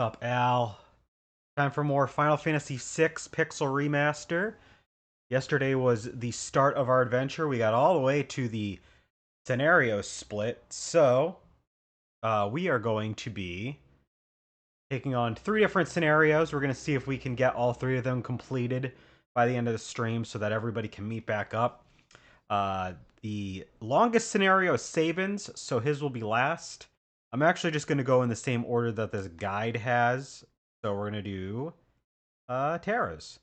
What's up, Al? Time for more Final Fantasy VI Pixel Remaster. Yesterday was the start of our adventure. We got all the way to the scenario split, so we are going to be taking on three different scenarios. We're going to see if we can get all three of them completed by the end of the stream so that everybody can meet back up. The longest scenario is Saban's, so his will be last. I'm actually just going to go in the same order that this guide has. So we're going to do Terra's.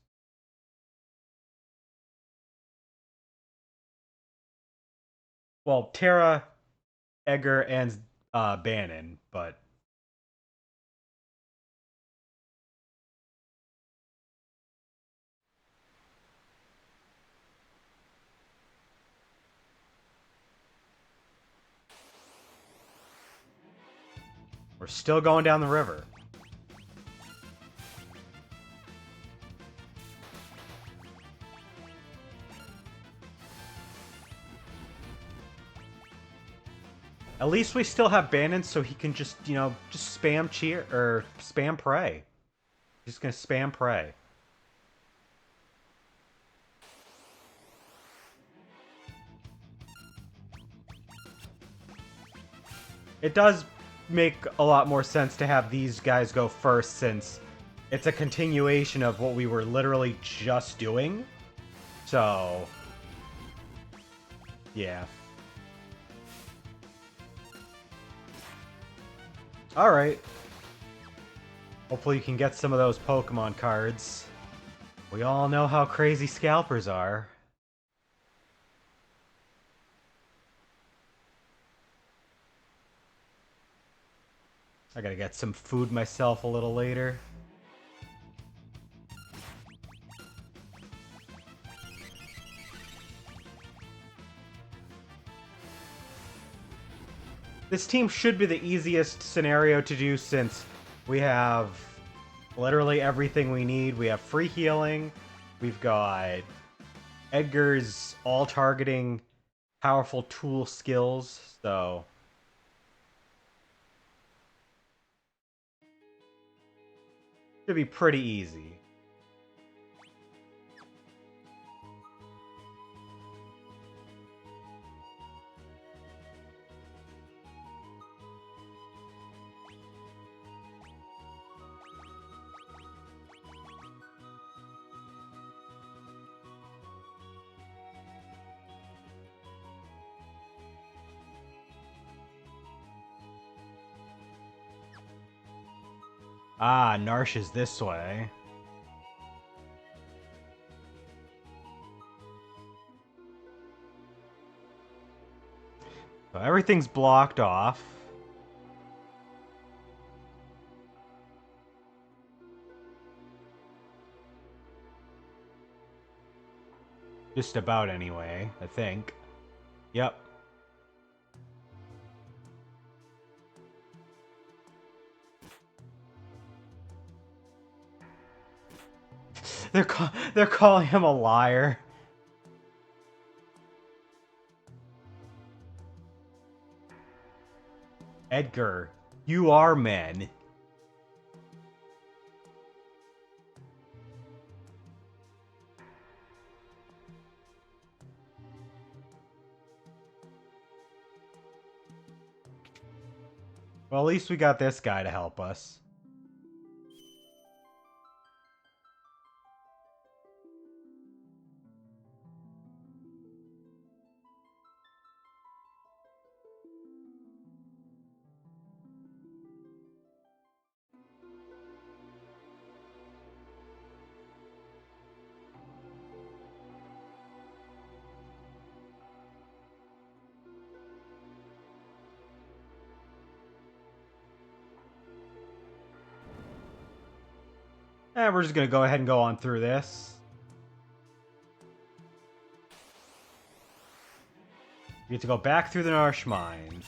Well, Terra, Edgar, and Bannon, but we're still going down the river. At least we still have Bannon, so he can just, just spam cheer or spam pray. He's just gonna spam pray. It does make a lot more sense to have these guys go first, since it's a continuation of what we were literally just doing. So, yeah. Alright. Hopefully you can get some of those Pokemon cards. We all know how crazy scalpers are. I gotta get some food myself a little later. This team should be the easiest scenario to do, since we have literally everything we need. We have free healing. We've got Edgar's all-targeting powerful tool skills, so should be pretty easy. Ah, Narsh is this way. So everything's blocked off. Just about anyway, I think. Yep. They're calling him a liar. Edgar, you are men. Well, at least we got this guy to help us. And we're just gonna go ahead and go on through this. We get to go back through the Narsh Mine.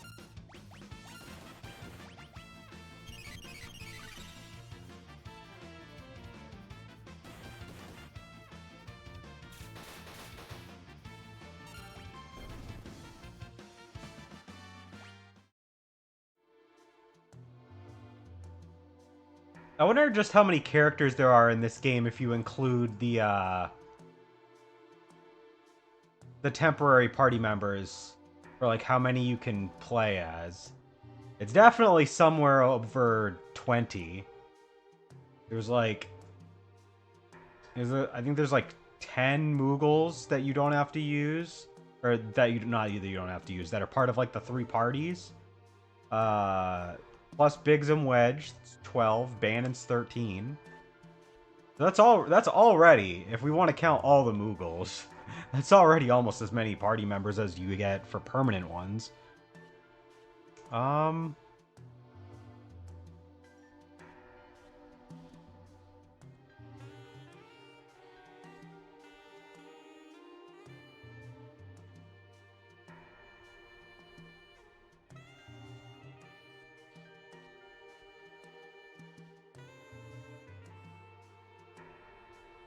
I wonder just how many characters there are in this game if you include the temporary party members, or like how many you can play as. It's definitely somewhere over 20. There's like, I think there's like 10 Moogles that you don't have to use, or that you don't have to use, that are part of like the three parties. Plus Biggs and Wedge, 12, Bannon's 13. So that's already, if we want to count all the Moogles, that's already almost as many party members as you get for permanent ones. Um,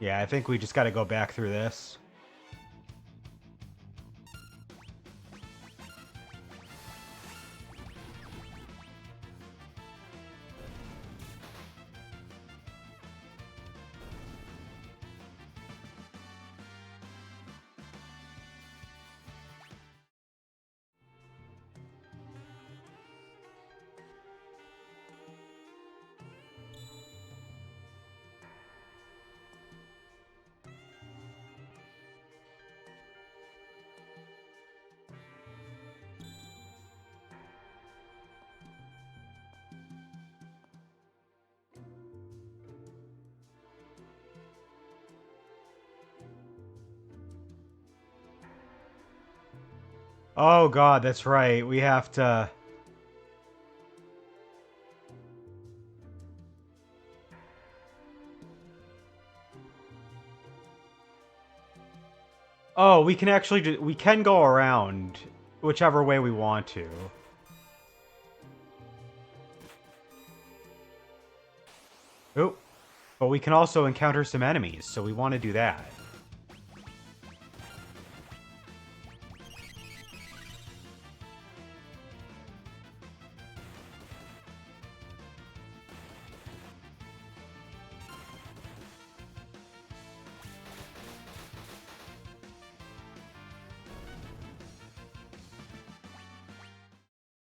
yeah, I think we just got to go back through this. Oh god, that's right. We have to... Oh, we can actually we can go around whichever way we want to. Oh, but we can also encounter some enemies, so we want to do that.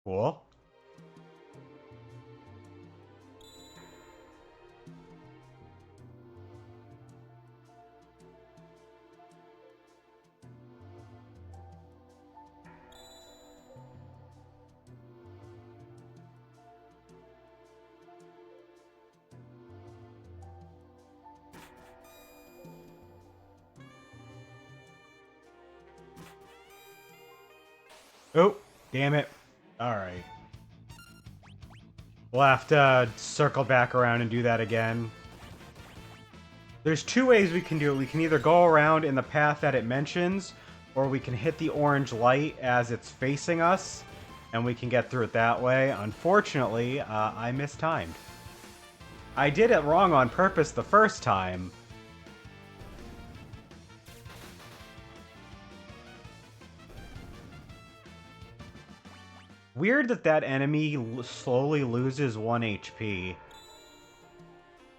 Cool. Oh, damn it. Alright. We'll have to circle back around and do that again. There's two ways we can do it. We can either go around in the path that it mentions, or we can hit the orange light as it's facing us, and we can get through it that way. Unfortunately, I mistimed. I did it wrong on purpose the first time. Weird that that enemy slowly loses 1 HP.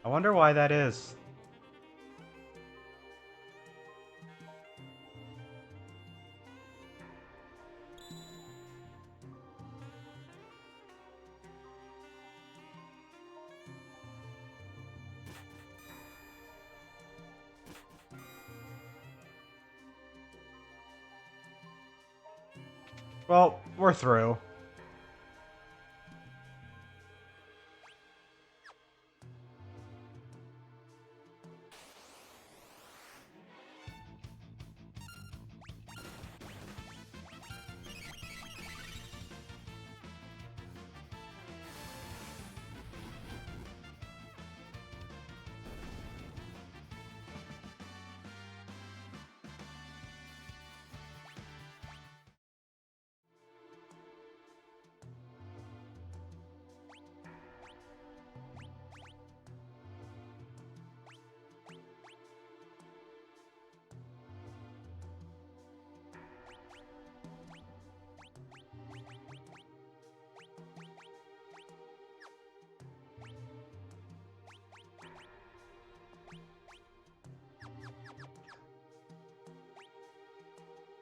I wonder why that is. Well, we're through.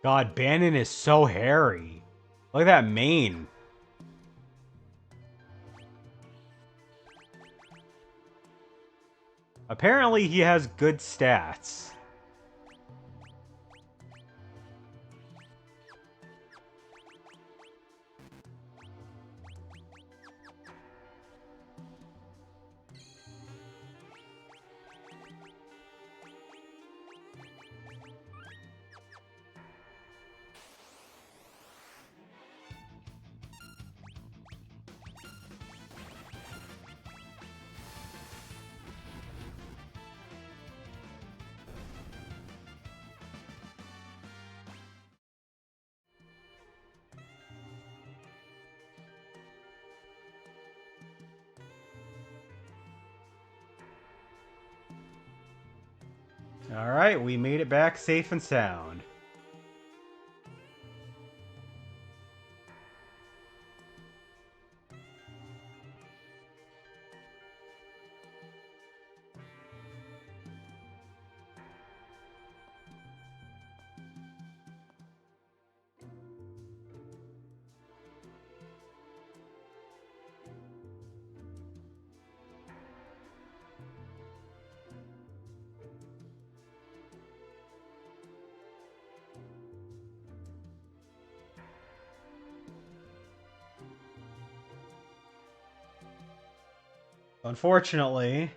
God, Bannon is so hairy. Look at that mane. Apparently he has good stats. Alright, we made it back safe and sound. Unfortunately,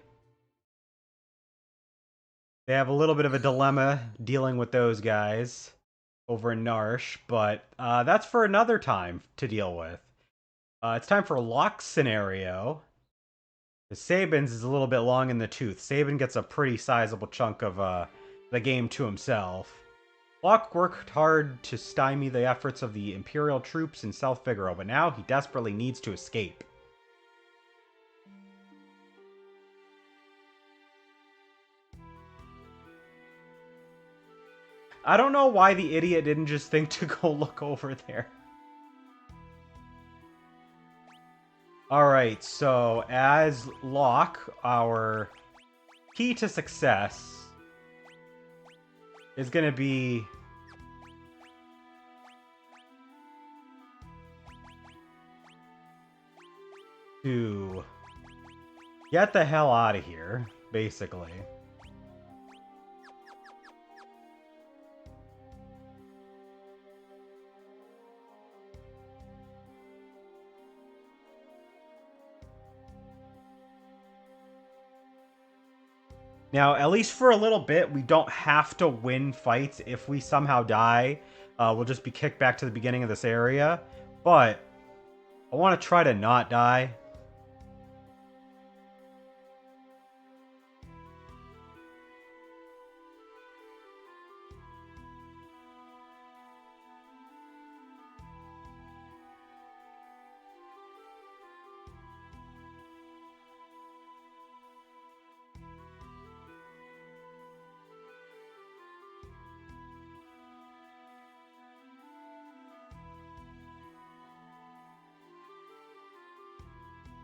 they have a little bit of a dilemma dealing with those guys over in Narsh, but that's for another time to deal with. It's time for Locke's scenario. The Sabin's is a little bit long in the tooth. Sabin gets a pretty sizable chunk of the game to himself. Locke worked hard to stymie the efforts of the Imperial troops in South Figaro, but now he desperately needs to escape. I don't know why the idiot didn't just think to go look over there. Alright, so as Locke, our key to success is going to be to get the hell out of here, basically. Now, at least for a little bit, we don't have to win fights. If we somehow die, we'll just be kicked back to the beginning of this area. But I want to try to not die.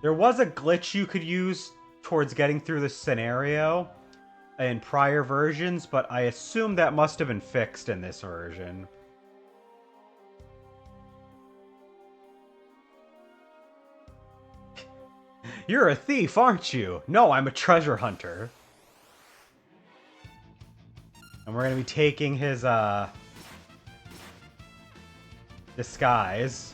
There was a glitch you could use towards getting through this scenario in prior versions, but I assume that must have been fixed in this version. You're a thief, aren't you? No, I'm a treasure hunter. And we're going to be taking his disguise.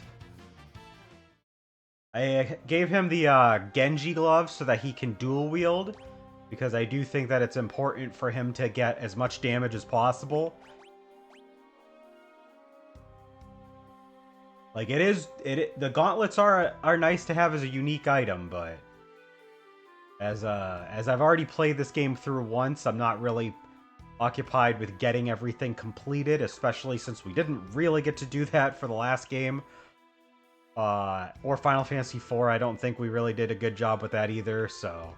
I gave him the Genji glove so that he can dual wield, because I do think that it's important for him to get as much damage as possible. Like the gauntlets are nice to have as a unique item, but as I've already played this game through once, I'm not really occupied with getting everything completed, especially since we didn't really get to do that for the last game. Or Final Fantasy IV, I don't think we really did a good job with that either, so...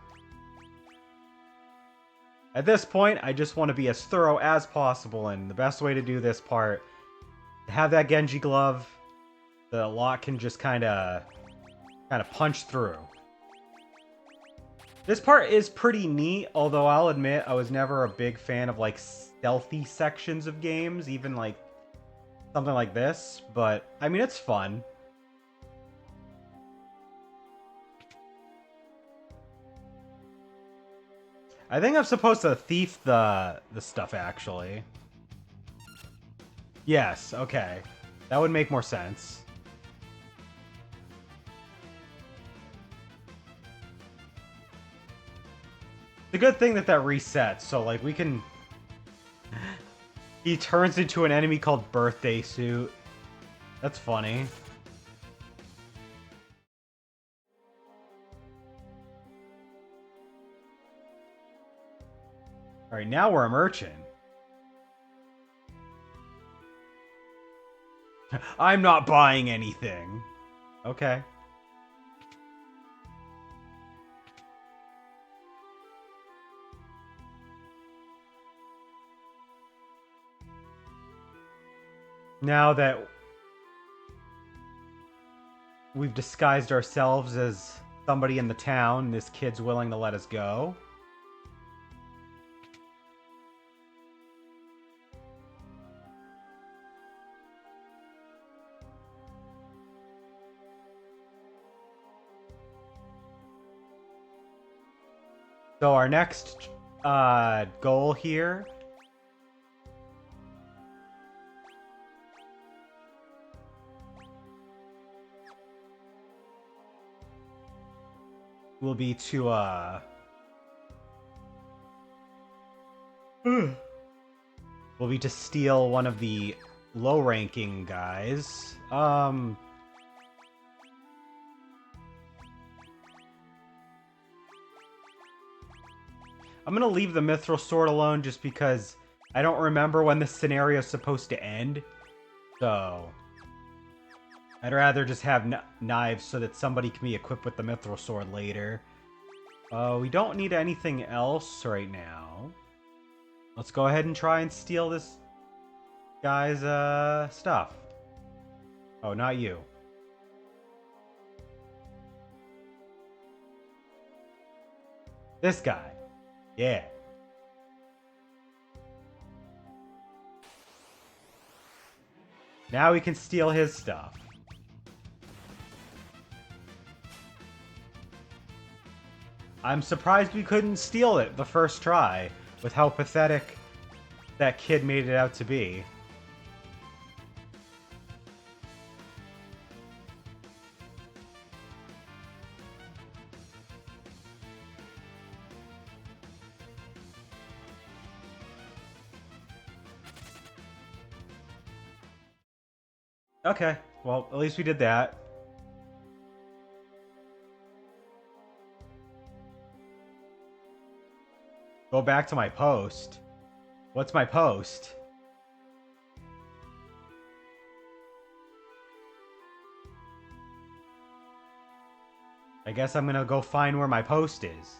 At this point, I just want to be as thorough as possible, and the best way to do this part, to have that Genji glove, the Locke can just kind of punch through. This part is pretty neat, although I'll admit I was never a big fan of, like, stealthy sections of games, even, like, something like this, but I mean, it's fun. I think I'm supposed to thief the stuff, actually. Yes, okay. That would make more sense. It's a good thing that that resets, so, like, we can... He turns into an enemy called Birthday Suit. That's funny. Alright, now we're a merchant. I'm not buying anything. Okay. Now that we've disguised ourselves as somebody in the town, this kid's willing to let us go. So our next goal here will be to will be to steal one of the low-ranking guys. I'm gonna leave the Mithril Sword alone just because I don't remember when this scenario is supposed to end. So I'd rather just have knives so that somebody can be equipped with the Mithril Sword later. We don't need anything else right now. Let's go ahead and try and steal this guy's stuff. Oh, not you. This guy. Yeah. Now we can steal his stuff. I'm surprised we couldn't steal it the first try, with how pathetic that kid made it out to be. Okay, well, at least we did that. Go back to my post. What's my post? I guess I'm gonna go find where my post is.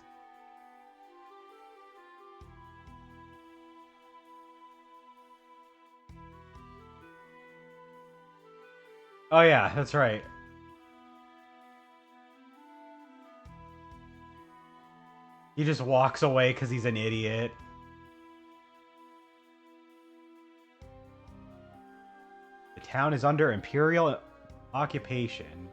Oh yeah, that's right. He just walks away because he's an idiot. The town is under Imperial occupation.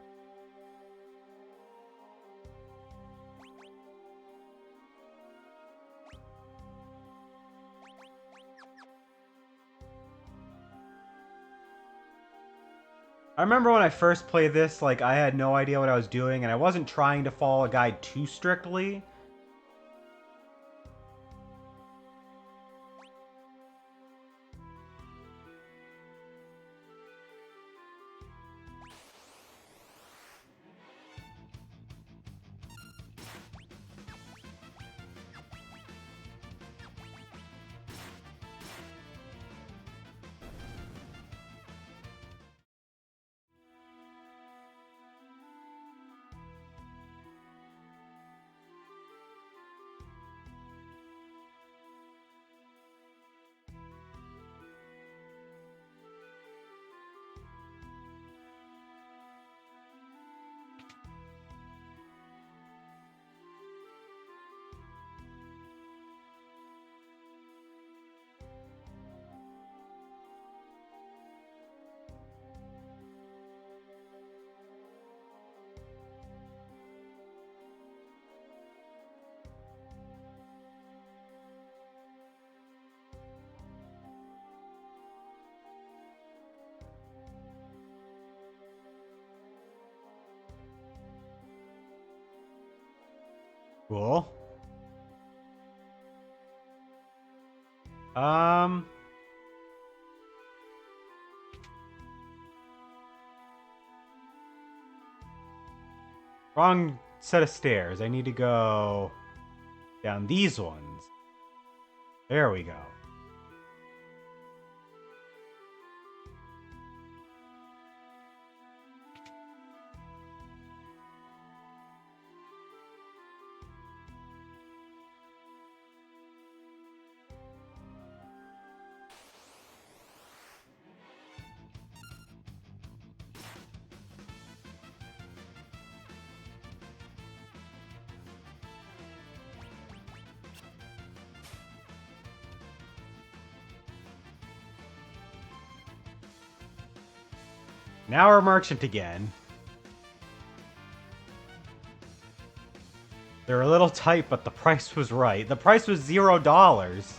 I remember when I first played this, like, I had no idea what I was doing, and I wasn't trying to follow a guide too strictly. Cool. Wrong set of stairs. I need to go down these ones. There we go. Now we're merchant again. They're a little tight, but the price was right. The price was $0.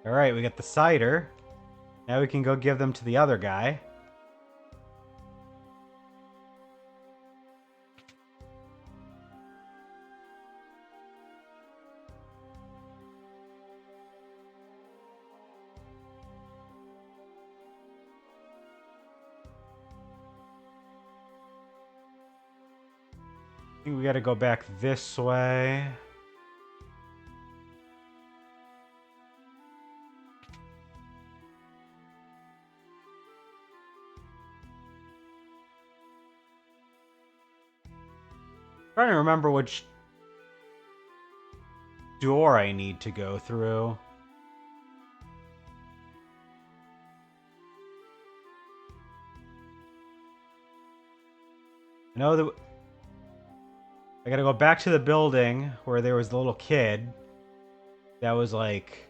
Alright, we got the cider. Now we can go give them to the other guy. I think we gotta go back this way. Trying to remember which door I need to go through. I know that I gotta go back to the building where there was the little kid that was like...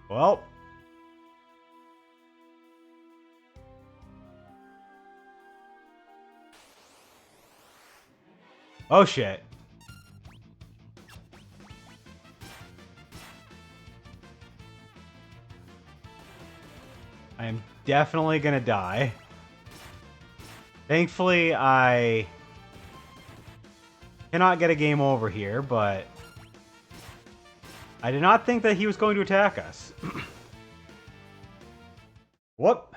Well... Oh shit. I am definitely gonna die. Thankfully, I cannot get a game over here, but I did not think that he was going to attack us. Whoop.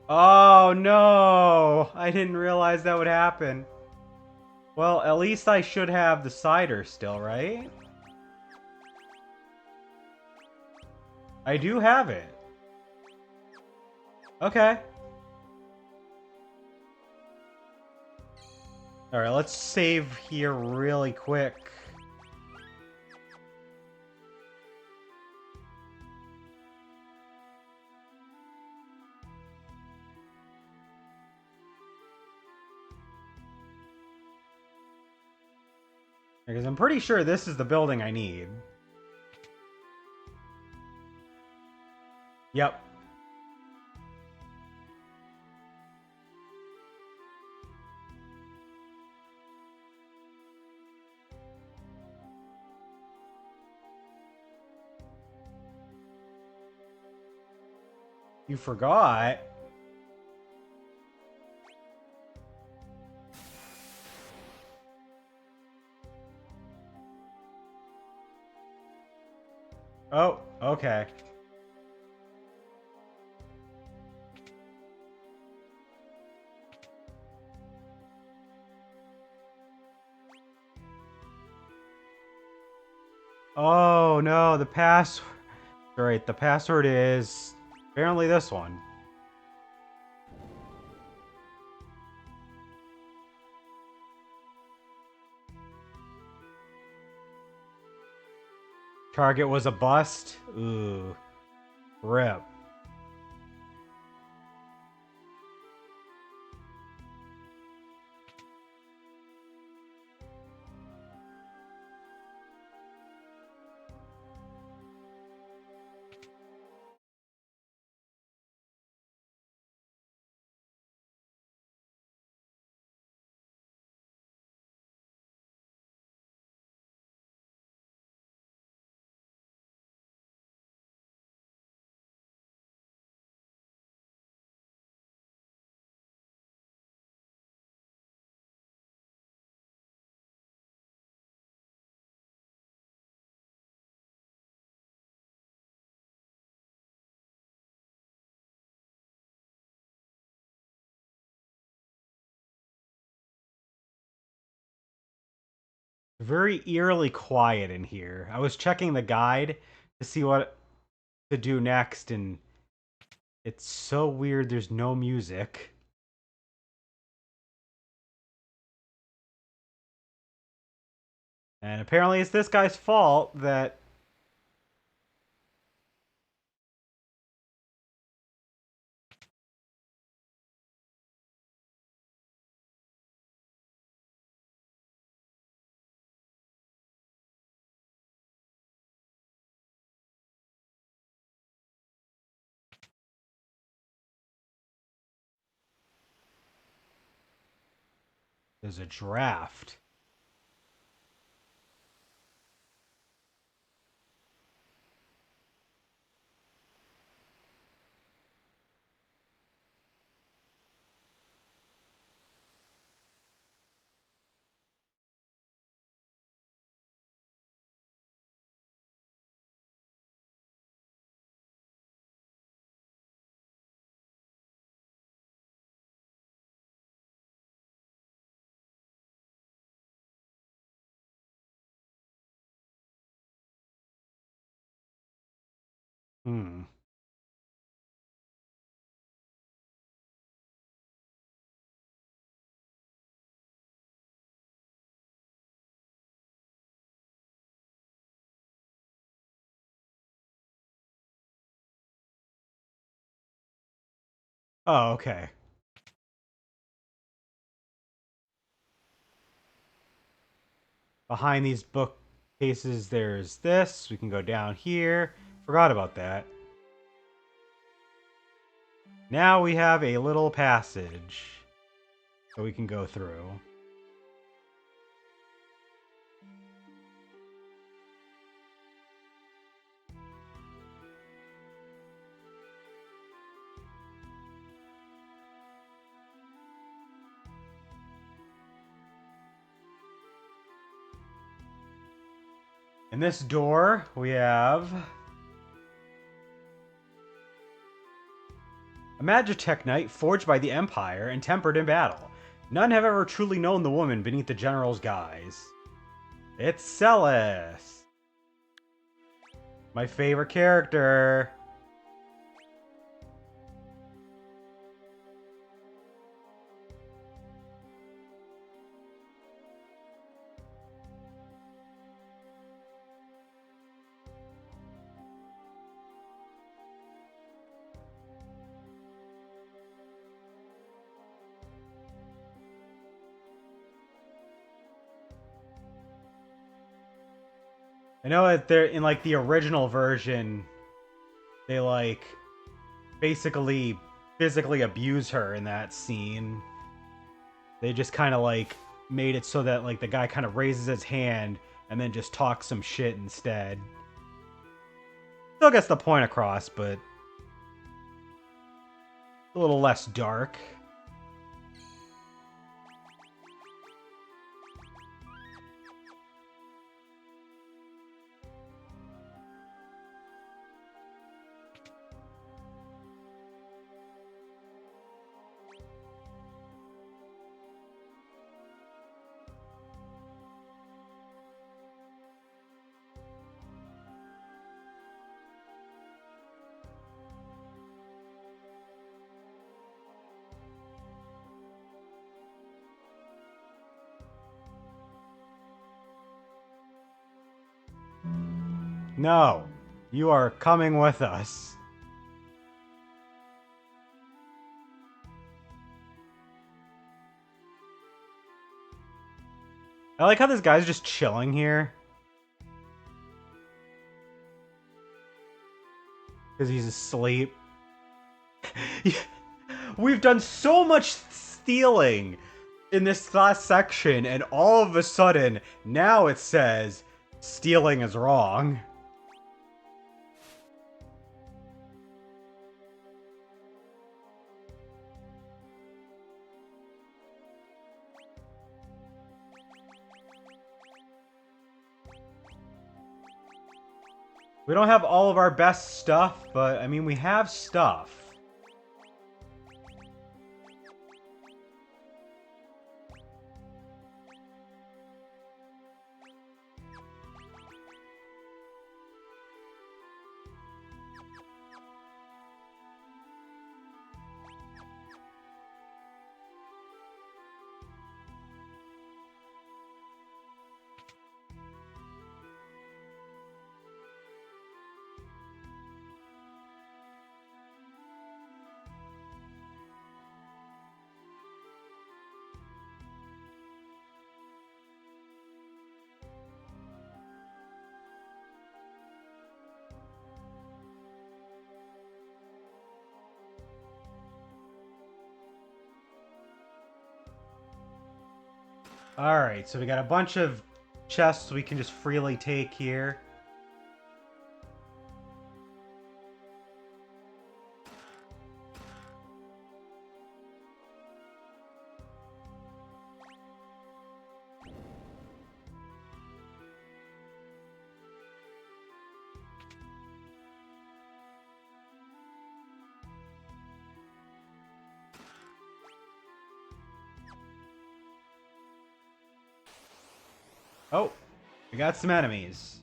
Oh no! I didn't realize that would happen. Well, at least I should have the cider still, right? I do have it. Okay. Alright, let's save here really quick. Because I'm pretty sure this is the building I need. Yep. You forgot. Oh, okay. Oh no, the password. Right, the password is apparently this one. Target was a bust. Ooh, rip. Very eerily quiet in here. I was checking the guide to see what to do next, and it's so weird there's no music. And apparently it's this guy's fault that there's a draft. Hmm. Oh, okay. Behind these bookcases, there's this. We can go down here. Forgot about that. Now we have a little passage that we can go through. In this door, we have a Magitech knight forged by the Empire and tempered in battle. None have ever truly known the woman beneath the general's guise. It's Celis, my favorite character. I know that they're in like the original version, they like basically physically abuse her in that scene. They just kind of like made it so that like the guy kind of raises his hand and then just talks some shit instead. Still gets the point across, but a little less dark. No, you are coming with us. I like how this guy's just chilling here. Because he's asleep. We've done so much stealing in this last section, and all of a sudden, now it says stealing is wrong. We don't have all of our best stuff, but I mean, we have stuff. Alright, so we got a bunch of chests we can just freely take here. Oh, we got some enemies.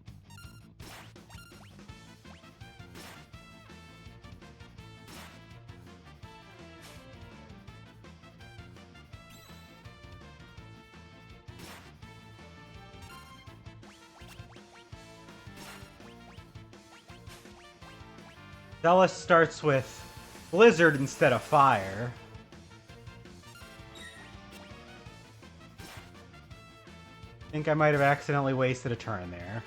Celis starts with Blizzard instead of Fire. I think I might have accidentally wasted a turn there.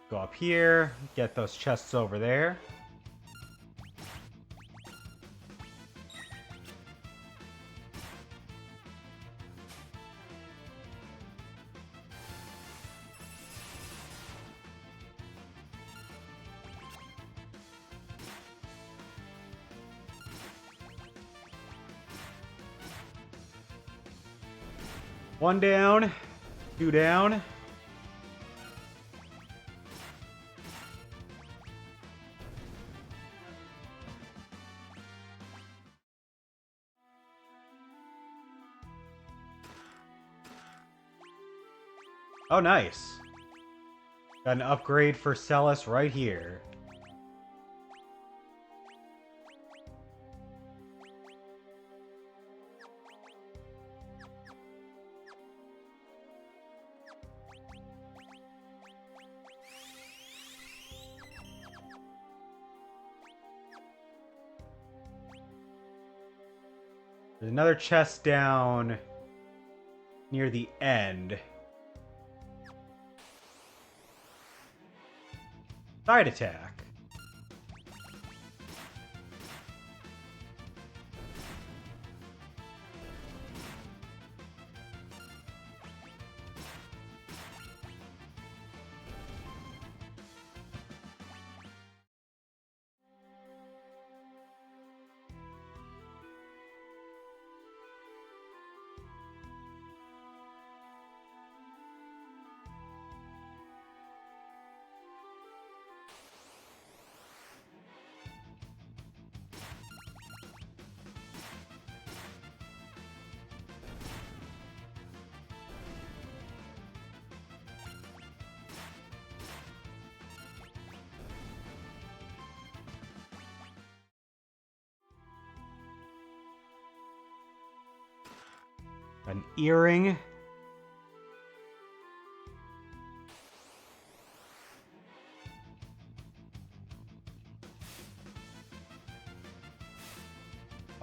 Go up here, get those chests over there. One down, two down. Oh, nice. Got an upgrade for Celis right here. There's another chest down near the end. Side attack. An earring. I'll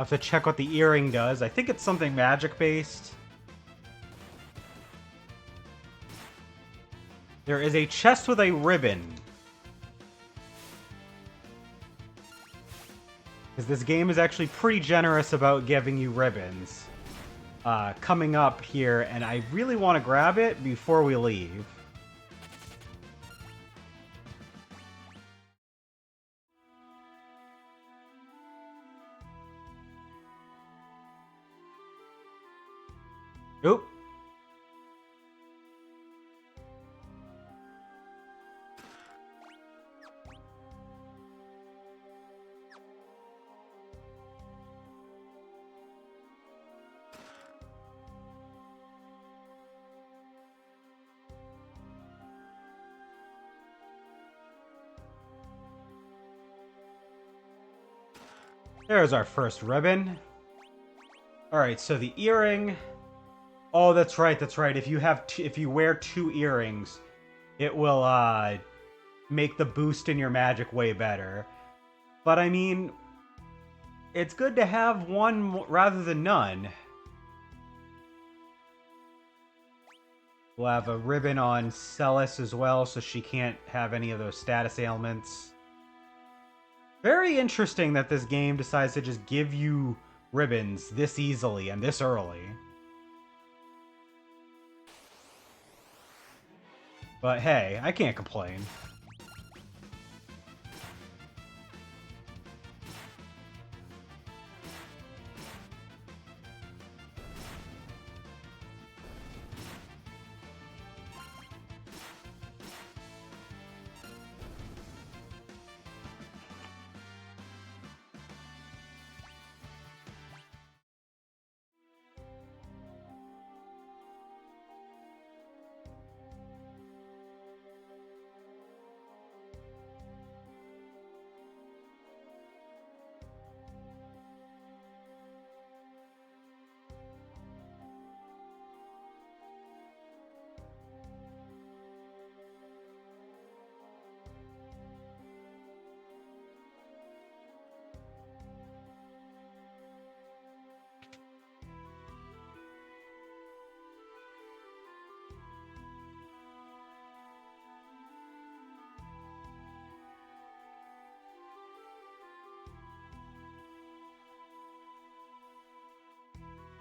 have to check what the earring does. I think it's something magic-based. There is a chest with a ribbon. Because this game is actually pretty generous about giving you ribbons. Coming up here, and I really want to grab it before we leave. Oop. There's our first ribbon. Alright, so the earring. Oh, that's right, that's right. If you wear 2 earrings, it will make the boost in your magic way better. But I mean, it's good to have one rather than none. We'll have a ribbon on Celis as well, so she can't have any of those status ailments. Very interesting that this game decides to just give you ribbons this easily and this early. But hey, I can't complain.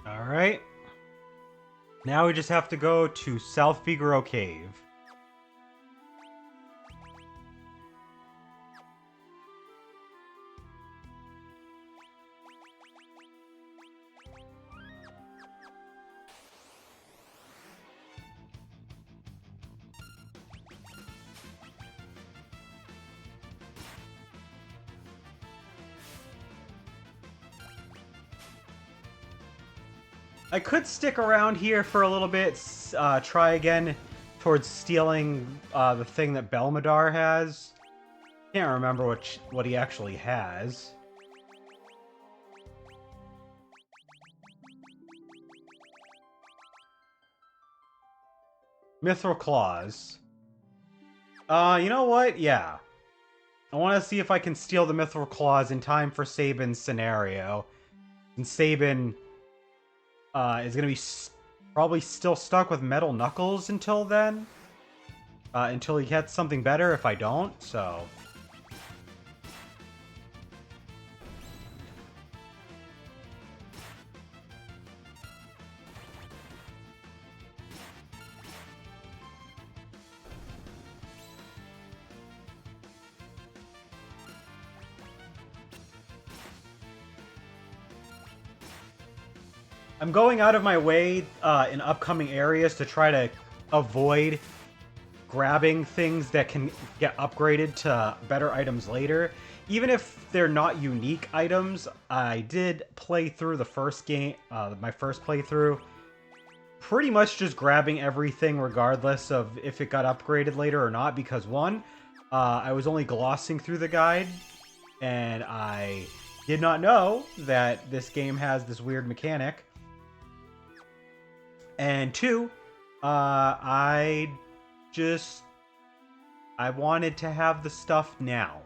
Alright. Now we just have to go to South Figaro Cave. I could stick around here for a little bit, try again towards stealing the thing that Belmadar has. Can't remember what he actually has. Mithril Claws. You know what? Yeah. I want to see if I can steal the Mithril Claws in time for Sabin's scenario. And Sabin is going to be probably still stuck with Metal Knuckles until then. Until he gets something better if I don't, so... I'm going out of my way in upcoming areas to try to avoid grabbing things that can get upgraded to better items later. Even if they're not unique items, I did play through the first game, my first playthrough, pretty much just grabbing everything regardless of if it got upgraded later or not, because one, I was only glossing through the guide, and I did not know that this game has this weird mechanic. And two, I wanted to have the stuff now.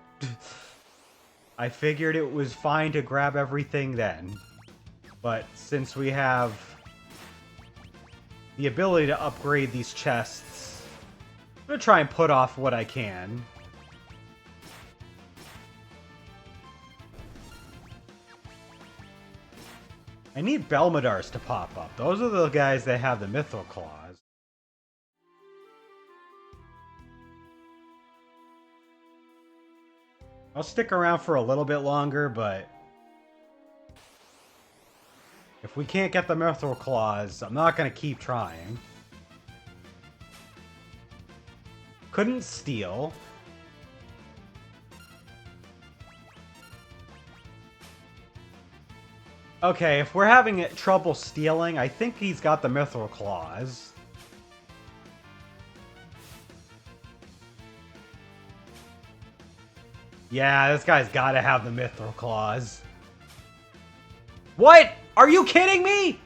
I figured it was fine to grab everything then. But since we have the ability to upgrade these chests, I'm gonna try and put off what I can. I need Belmadars to pop up. Those are the guys that have the Mithril Claws. I'll stick around for a little bit longer, but if we can't get the Mithril Claws, I'm not going to keep trying. Couldn't steal. Okay, if we're having trouble stealing, I think he's got the Mithril Claws. Yeah, this guy's gotta have the Mithril Claws. What? Are you kidding me?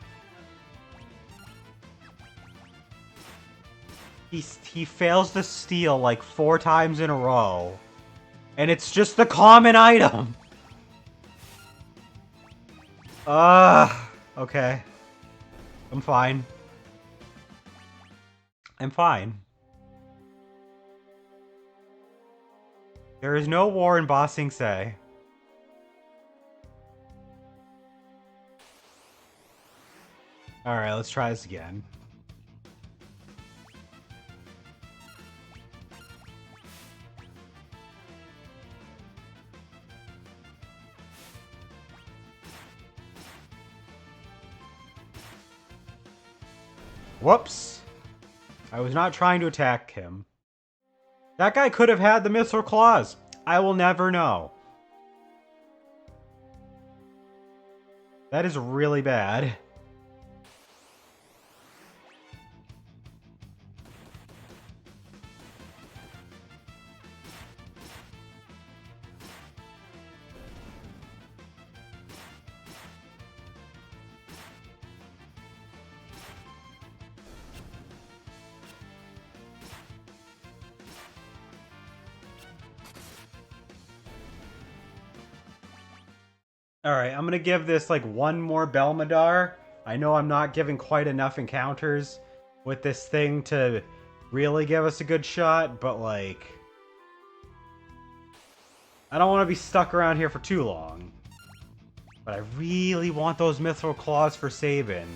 He fails to steal like 4 times in a row. And it's just the common item. Okay. I'm fine. I'm fine. There is no war in Ba Sing Se. Alright, let's try this again. Whoops. I was not trying to attack him. That guy could have had the Mithril Claws. I will never know. That is really bad. Alright, I'm gonna give this like one more Belmadar. I know I'm not giving quite enough encounters with this thing to really give us a good shot, but like, I don't want to be stuck around here for too long. But I really want those Mithril Claws for Sabin.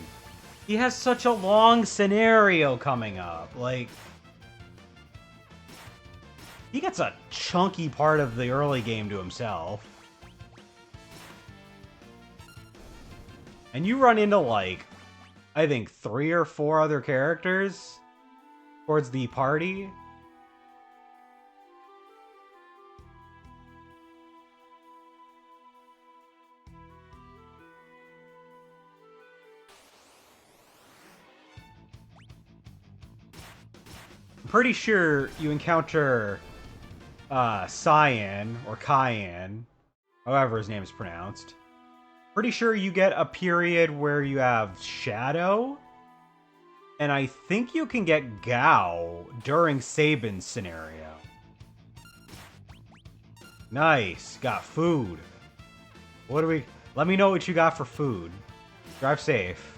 He has such a long scenario coming up. Like, he gets a chunky part of the early game to himself. And you run into, like, I think 3 or 4 other characters towards the party. I'm pretty sure you encounter Cyan, or Cyan, however his name is pronounced. Pretty sure you get a period where you have Shadow. And I think you can get Gao during Sabin's scenario. Nice. Got food. What do we... Let me know what you got for food. Drive safe.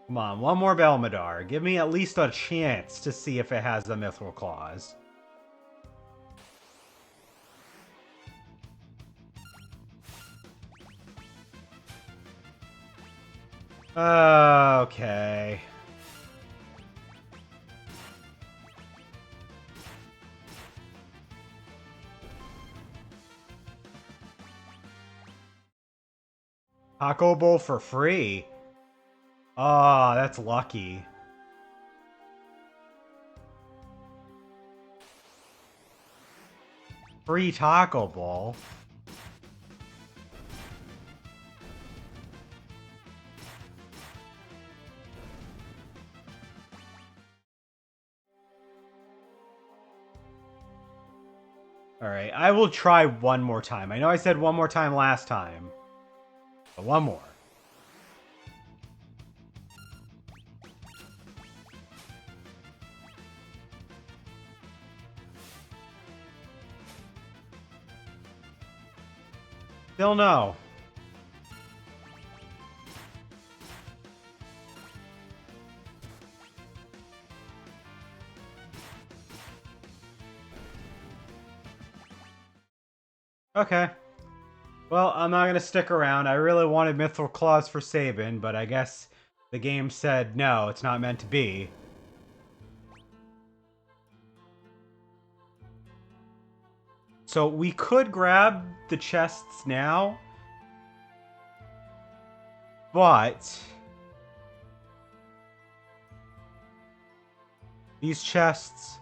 Come on, one more Belmadar. Give me at least a chance to see if it has the Mithril Claws. Okay. Taco Bowl for free? Oh, that's lucky. Free Taco Bowl. Alright, I will try one more time. I know I said one more time last time. But one more. Still no. Okay. Well, I'm not gonna stick around. I really wanted Mithril Claws for Sabin, but I guess the game said no, it's not meant to be. So we could grab the chests now, but these chests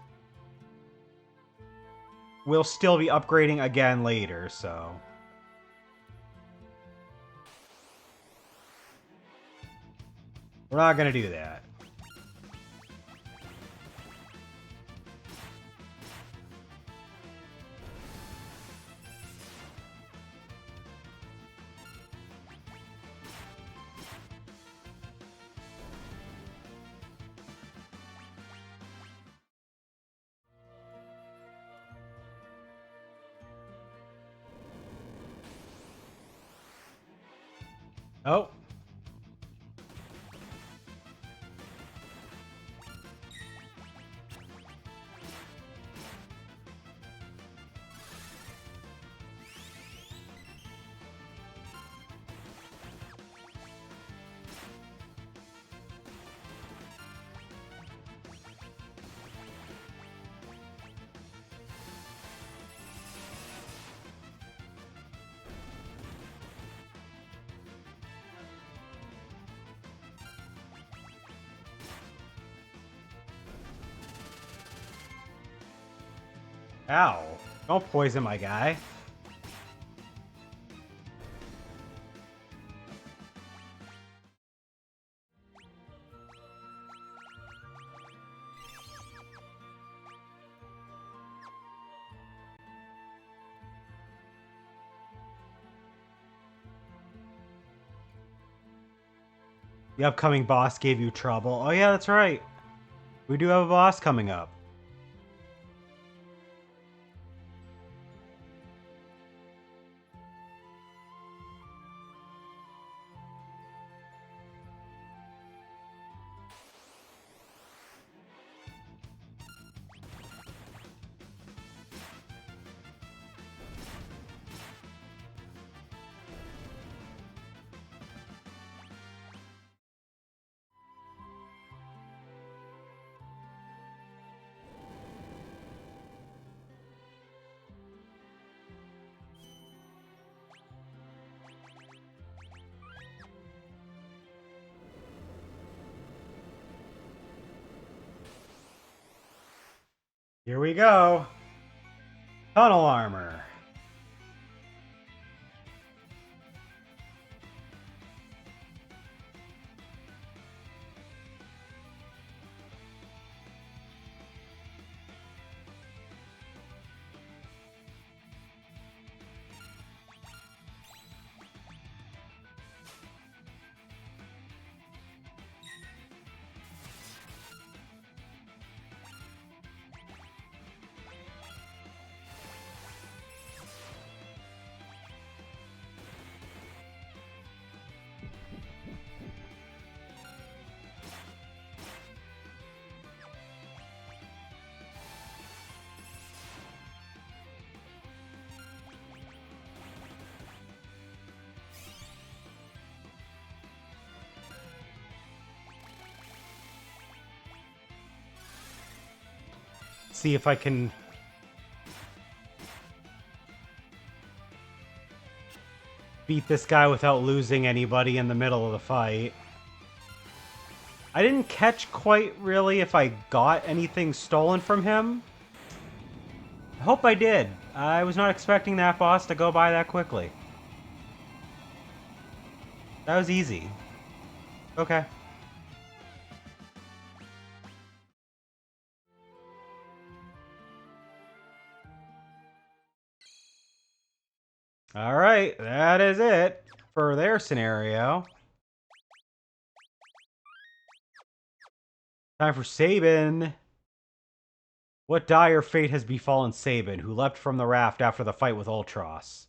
will still be upgrading again later, so... we're not gonna do that. Oh. Ow. Don't poison my guy. The upcoming boss gave you trouble. Oh yeah, that's right. We do have a boss coming up. Here we go. Tunnel armor. See if I can... beat this guy without losing anybody in the middle of the fight. I didn't catch quite really if I got anything stolen from him. I hope I did. I was not expecting that boss to go by that quickly. That was easy. Okay. Alright, that is it for their scenario. Time for Sabin. What dire fate has befallen Sabin, who leapt from the raft after the fight with Ultros?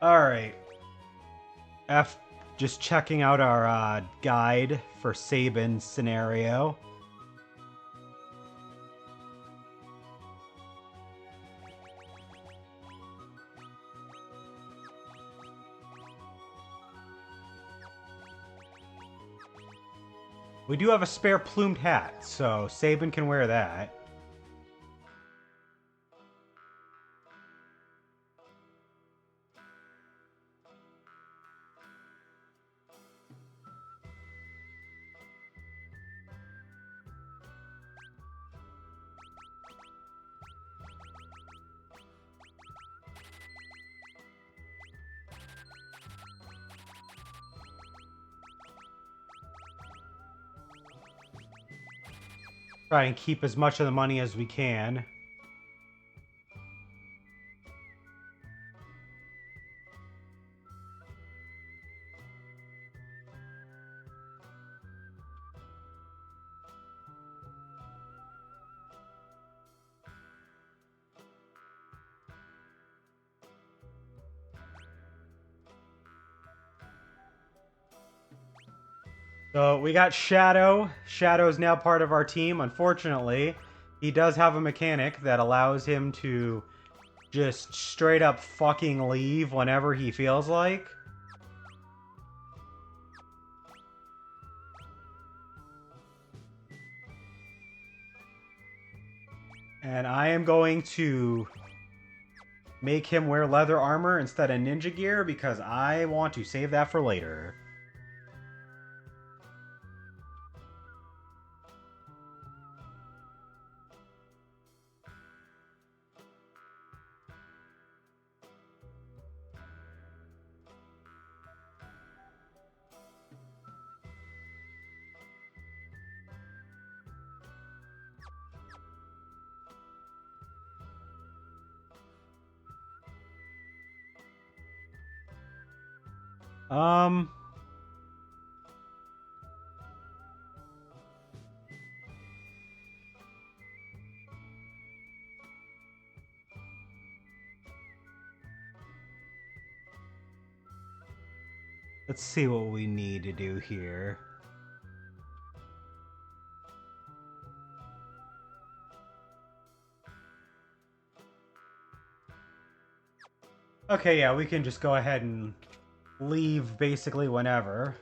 Alright. Just checking out our guide for Sabin's scenario. We do have a spare plumed hat, so Sabin can wear that. Try and keep as much of the money as we can. So we got Shadow. Shadow's now part of our team. Unfortunately, he does have a mechanic that allows him to just straight up fucking leave whenever he feels like. And I am going to make him wear leather armor instead of ninja gear because I want to save that for later. Um, let's see what we need to do here. Okay, yeah, we can just go ahead and leave basically whenever.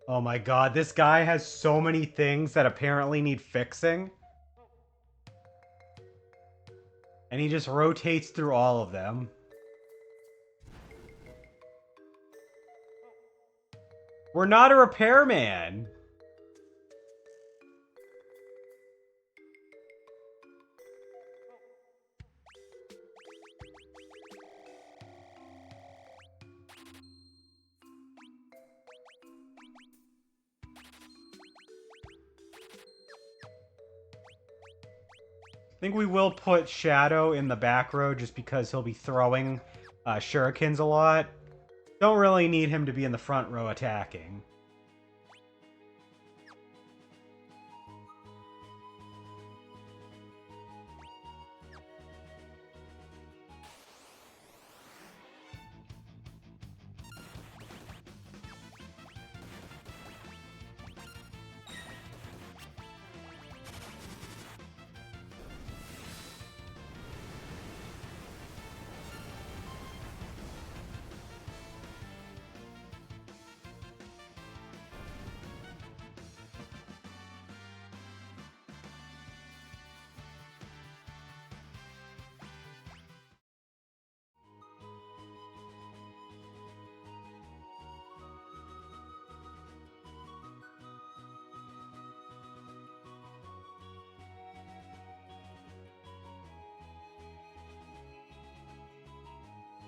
Oh my god, this guy has so many things that apparently need fixing. And he just rotates through all of them. We're not a repairman. I think we will put Shadow in the back row just because he'll be throwing shurikens a lot. Don't really need him to be in the front row attacking.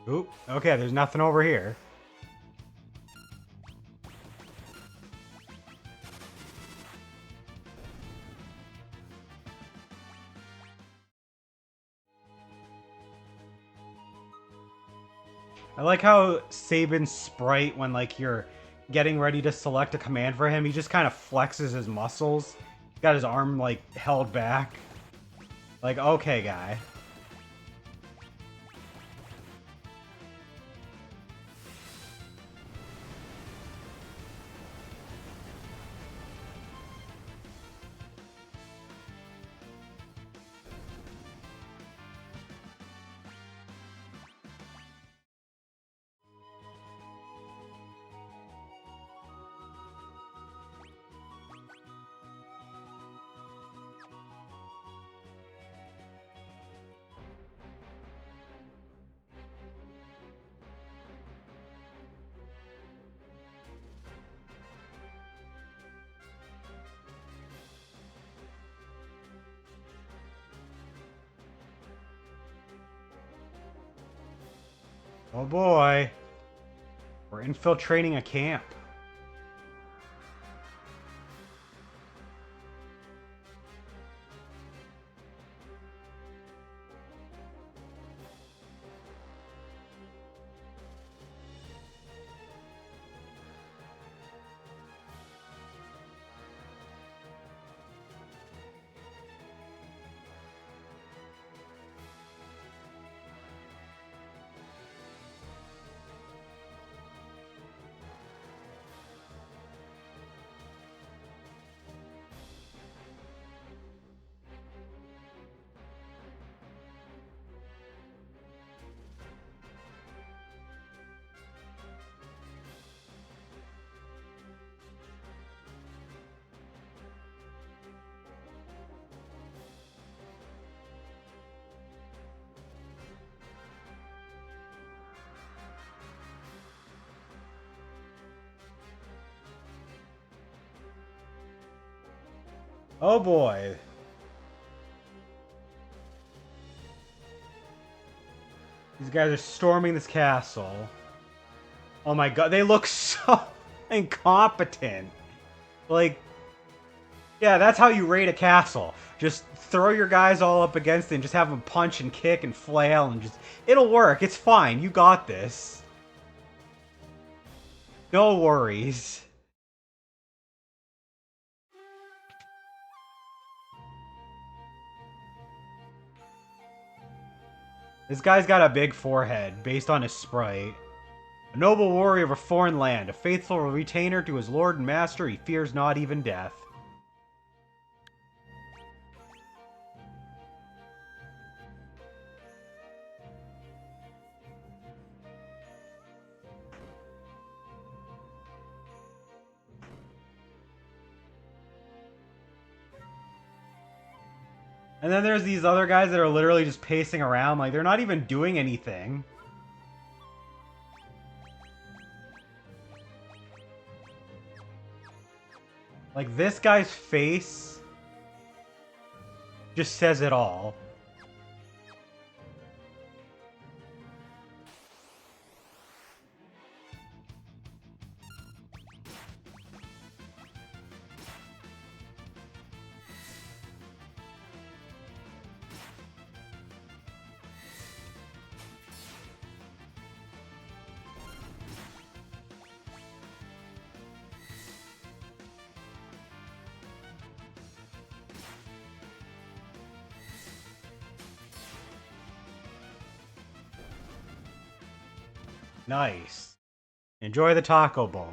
Oop, okay, there's nothing over here. I like how Sabin's sprite, when like you're getting ready to select a command for him, he just kind of flexes his muscles. He's got his arm like held back. Like, okay, guy. Oh boy. We're infiltrating a camp. Oh boy. These guys are storming this castle. Oh my god, they look so incompetent. Like, yeah, that's how you raid a castle. Just throw your guys all up against it and just have them punch and kick and flail and just... It'll work. It's fine. You got this. No worries. This guy's got a big forehead, based on his sprite. A noble warrior of a foreign land, a faithful retainer to his lord and master, he fears not even death. And then there's these other guys that are literally just pacing around, like they're not even doing anything. Like, this guy's face just says it all. Nice. Enjoy the taco bowl.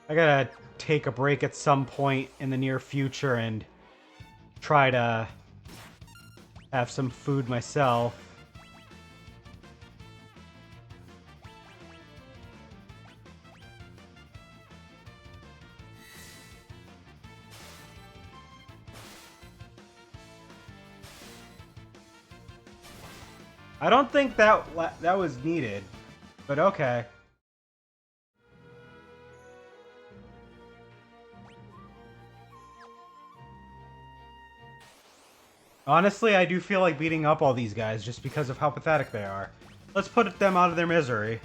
I gotta take a break at some point in the near future and try to have some food myself. I don't think that was needed, but okay. Honestly, I do feel like beating up all these guys just because of how pathetic they are. Let's put them out of their misery.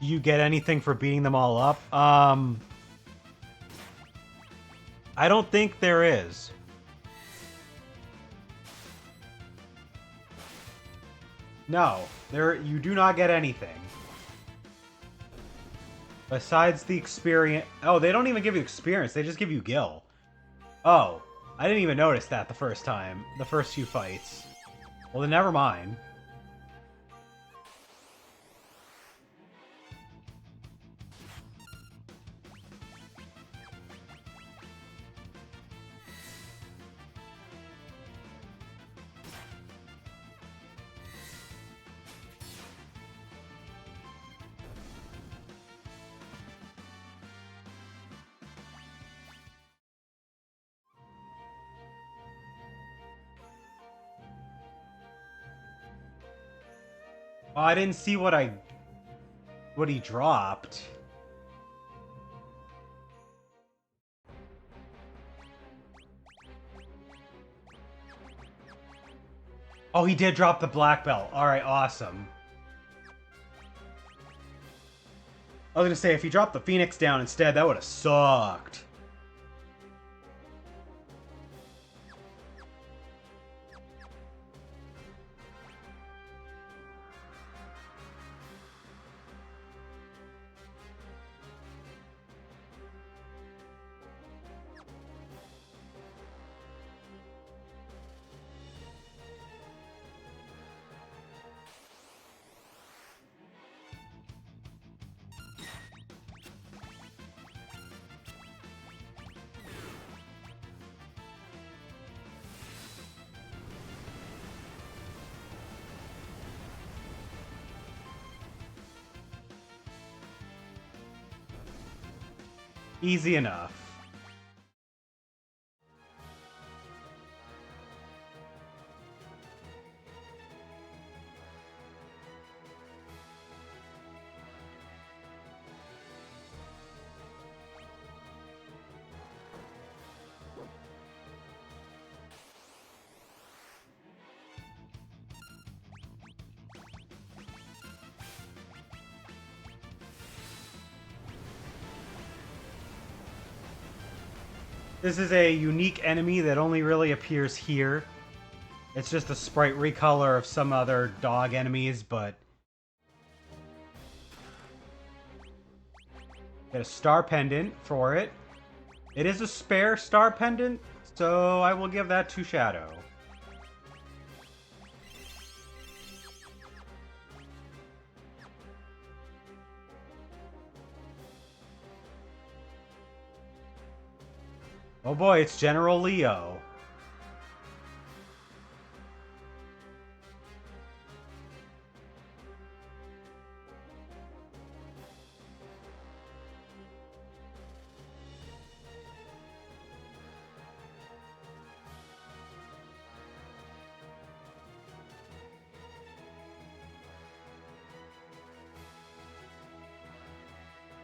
Do you get anything for beating them all up? I don't think there is. No, you do not get anything. Besides the experience... Oh, they don't even give you experience, they just give you gil. Oh, I didn't even notice that the first time. The first few fights. Well, then never mind. Oh, I didn't see what he dropped. Oh, he did drop the black belt. Alright, awesome. I was gonna say, if he dropped the Phoenix down instead, that would have sucked. Easy enough. This is a unique enemy that only really appears here. It's just a sprite recolor of some other dog enemies, but... Get a star pendant for it. It is a spare star pendant, so I will give that to Shadow. Oh boy, it's General Leo.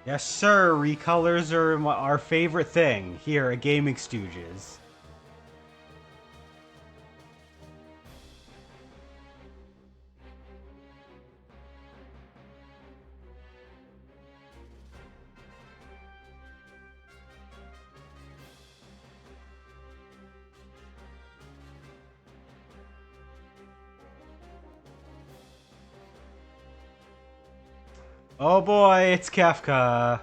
Yes, sir. Recolors are our favorite thing here at Gaming Stooges. Oh boy, it's Kefka.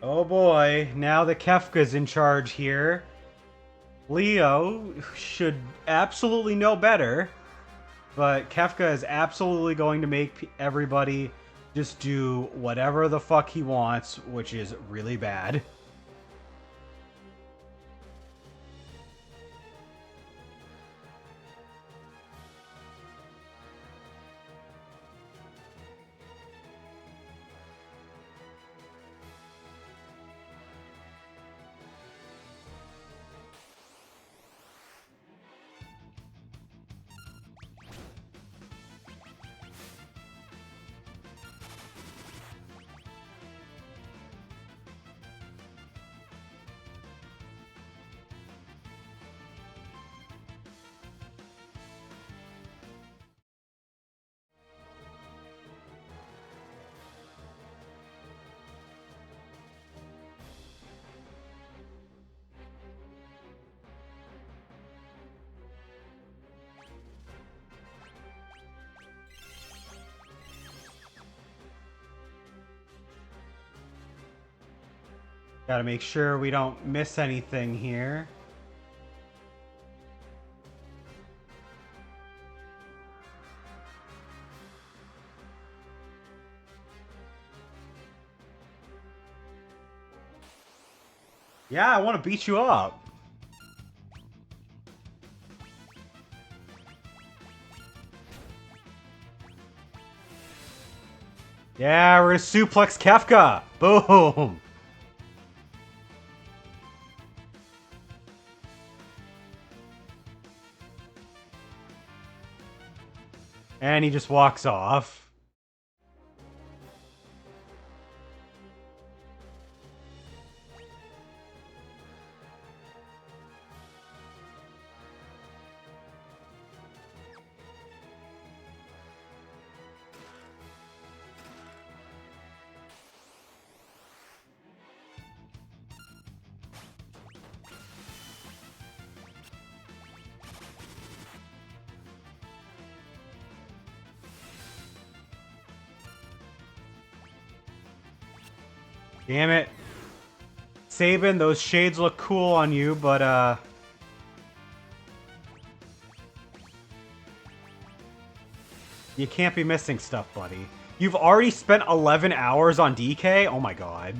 Oh boy, now that Kefka's in charge here, Leo should absolutely know better, but Kefka is absolutely going to make everybody just do whatever the fuck he wants, which is really bad. Gotta make sure we don't miss anything here. Yeah, I want to beat you up. Yeah, we're gonna suplex Kefka. Boom. And he just walks off. Damn it. Sabin, those shades look cool on you, but you can't be missing stuff, buddy. You've already spent 11 hours on DK? Oh my god.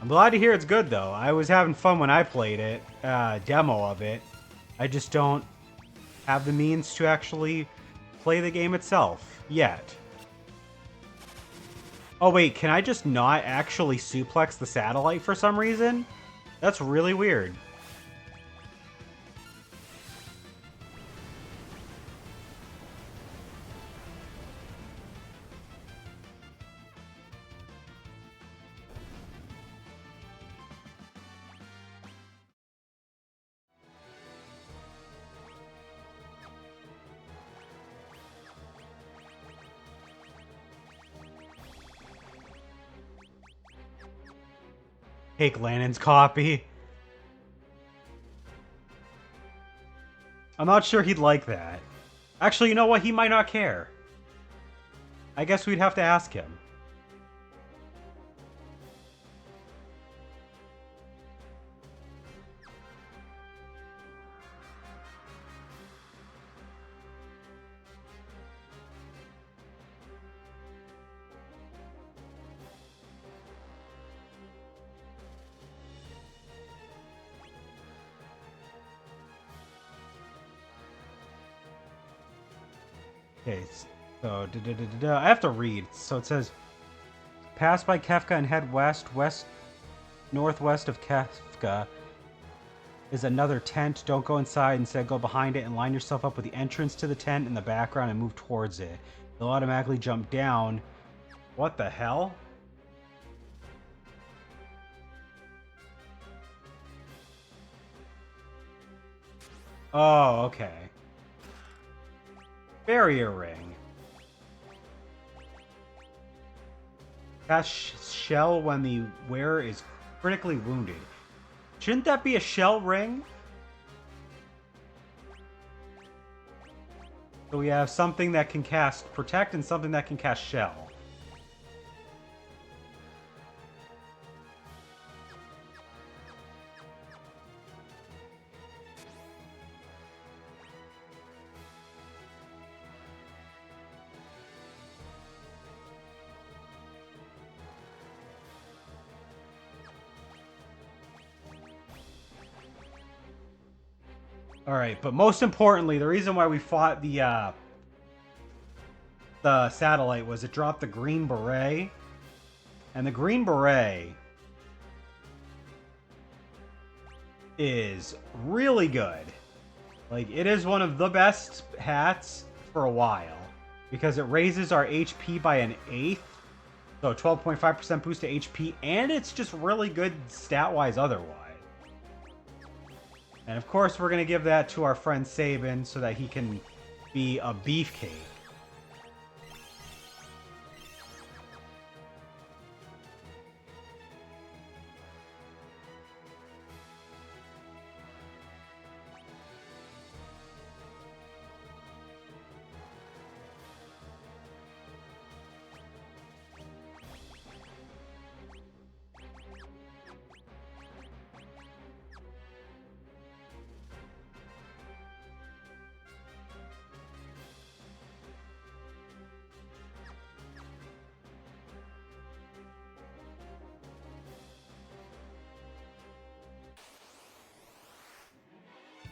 I'm glad to hear it's good, though. I was having fun when I played it, demo of it. I just don't have the means to actually play the game itself yet. Oh wait, can I just not actually suplex the satellite for some reason? That's really weird. Take Lannon's copy. I'm not sure he'd like that. Actually, you know what? He might not care. I guess we'd have to ask him. Okay, so I have to read. So it says, pass by Kefka and head northwest of Kefka is another tent. Don't go inside, instead go behind it and line yourself up with the entrance to the tent in the background and move towards it. You'll automatically jump down. What the hell? Oh, okay. Barrier ring. Cast shell when the wearer is critically wounded. Shouldn't that be a shell ring? So we have something that can cast protect and something that can cast shell. Alright, but most importantly, the reason why we fought the satellite was it dropped the green beret. And the green beret is really good. Like, it is one of the best hats for a while. Because it raises our HP by an eighth. So 12.5% boost to HP. And it's just really good stat-wise otherwise. And of course, we're going to give that to our friend Sabin so that he can be a beefcake.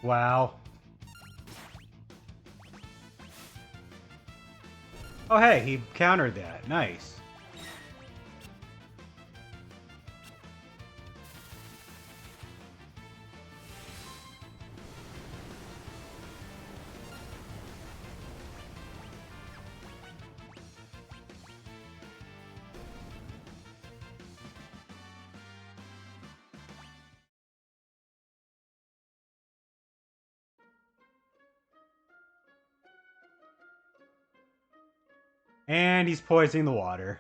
Wow. Oh, hey, he countered that. Nice. And he's poisoning the water.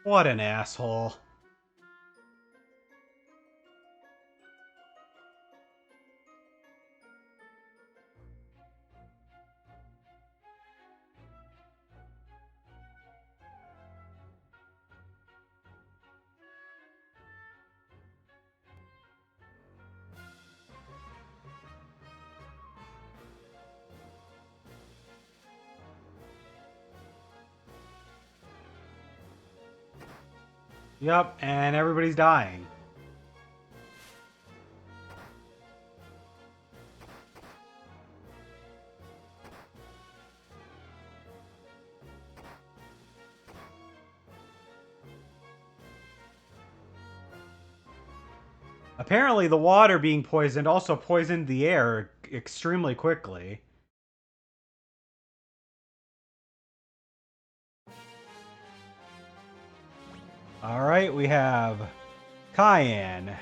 What an asshole. Yep, and everybody's dying. Apparently, the water being poisoned also poisoned the air extremely quickly. Alright, we have Cayenne.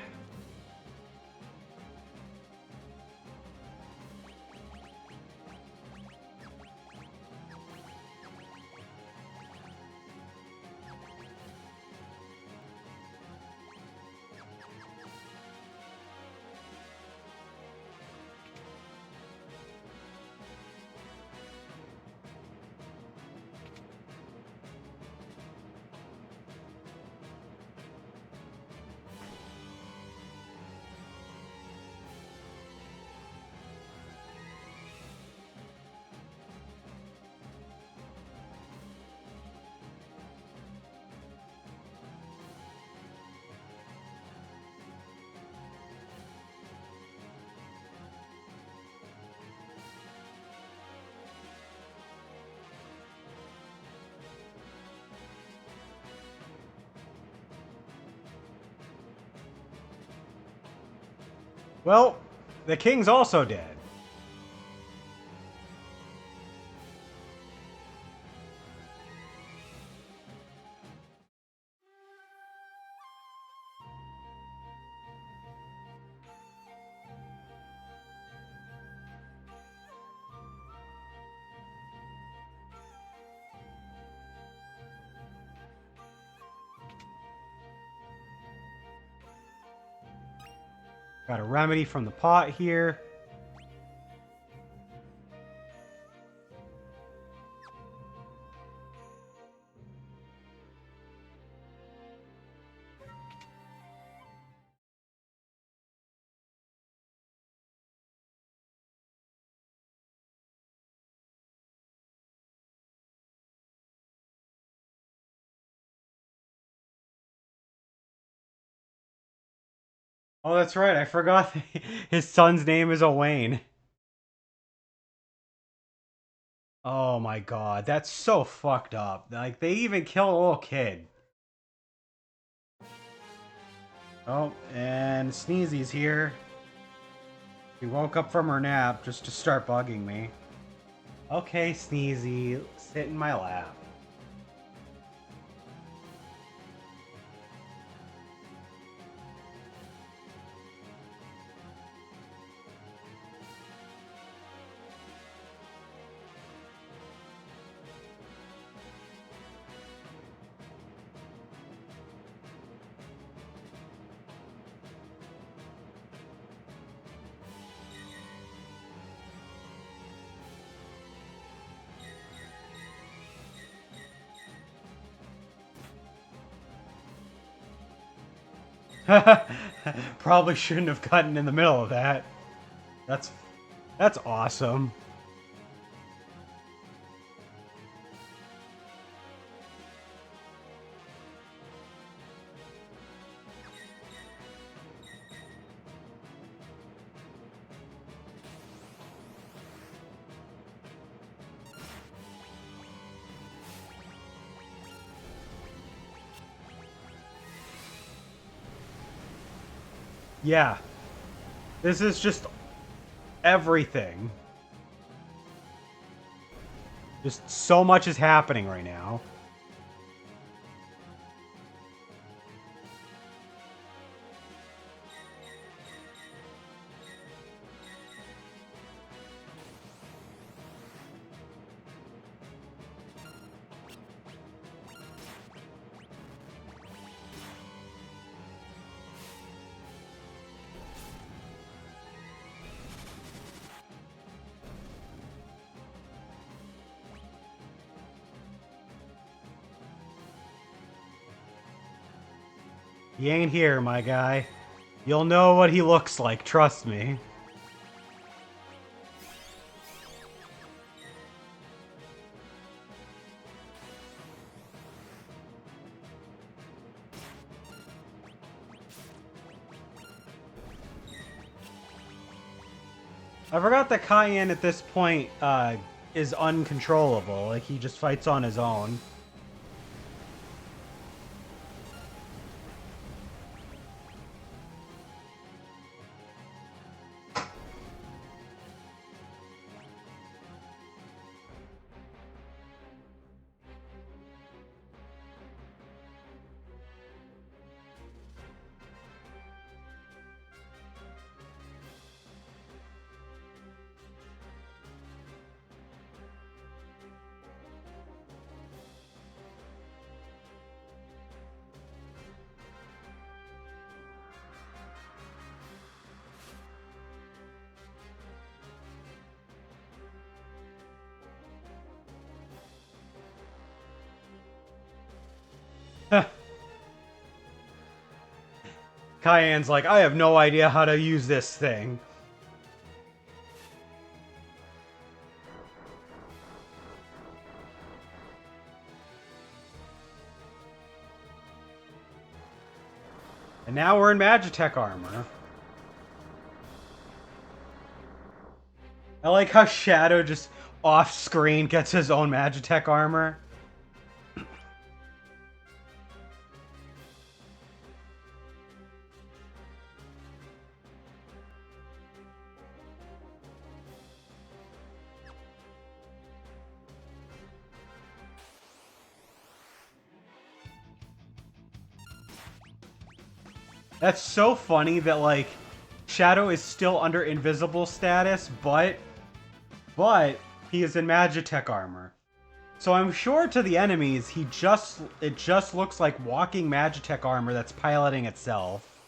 Well, the king's also dead. Got a remedy from the pot here. Oh, that's right. I forgot his son's name is Owain. Oh my god, that's so fucked up. Like, they even kill a little kid. Oh, and Sneezy's here. She woke up from her nap just to start bugging me. Okay, Sneezy, sit in my lap. Probably shouldn't have gotten in the middle of that. That's that's awesome. Yeah. This is just everything. Just so much is happening right now. He ain't here, my guy. You'll know what he looks like, trust me. I forgot that Cayenne at this point is uncontrollable. Like, he just fights on his own. Cayenne's like, I have no idea how to use this thing. And now we're in Magitech armor. I like how Shadow just off-screen gets his own Magitech armor. That's so funny that, like, Shadow is still under invisible status, but he is in Magitech armor. So I'm sure to the enemies, it just looks like walking Magitech armor that's piloting itself.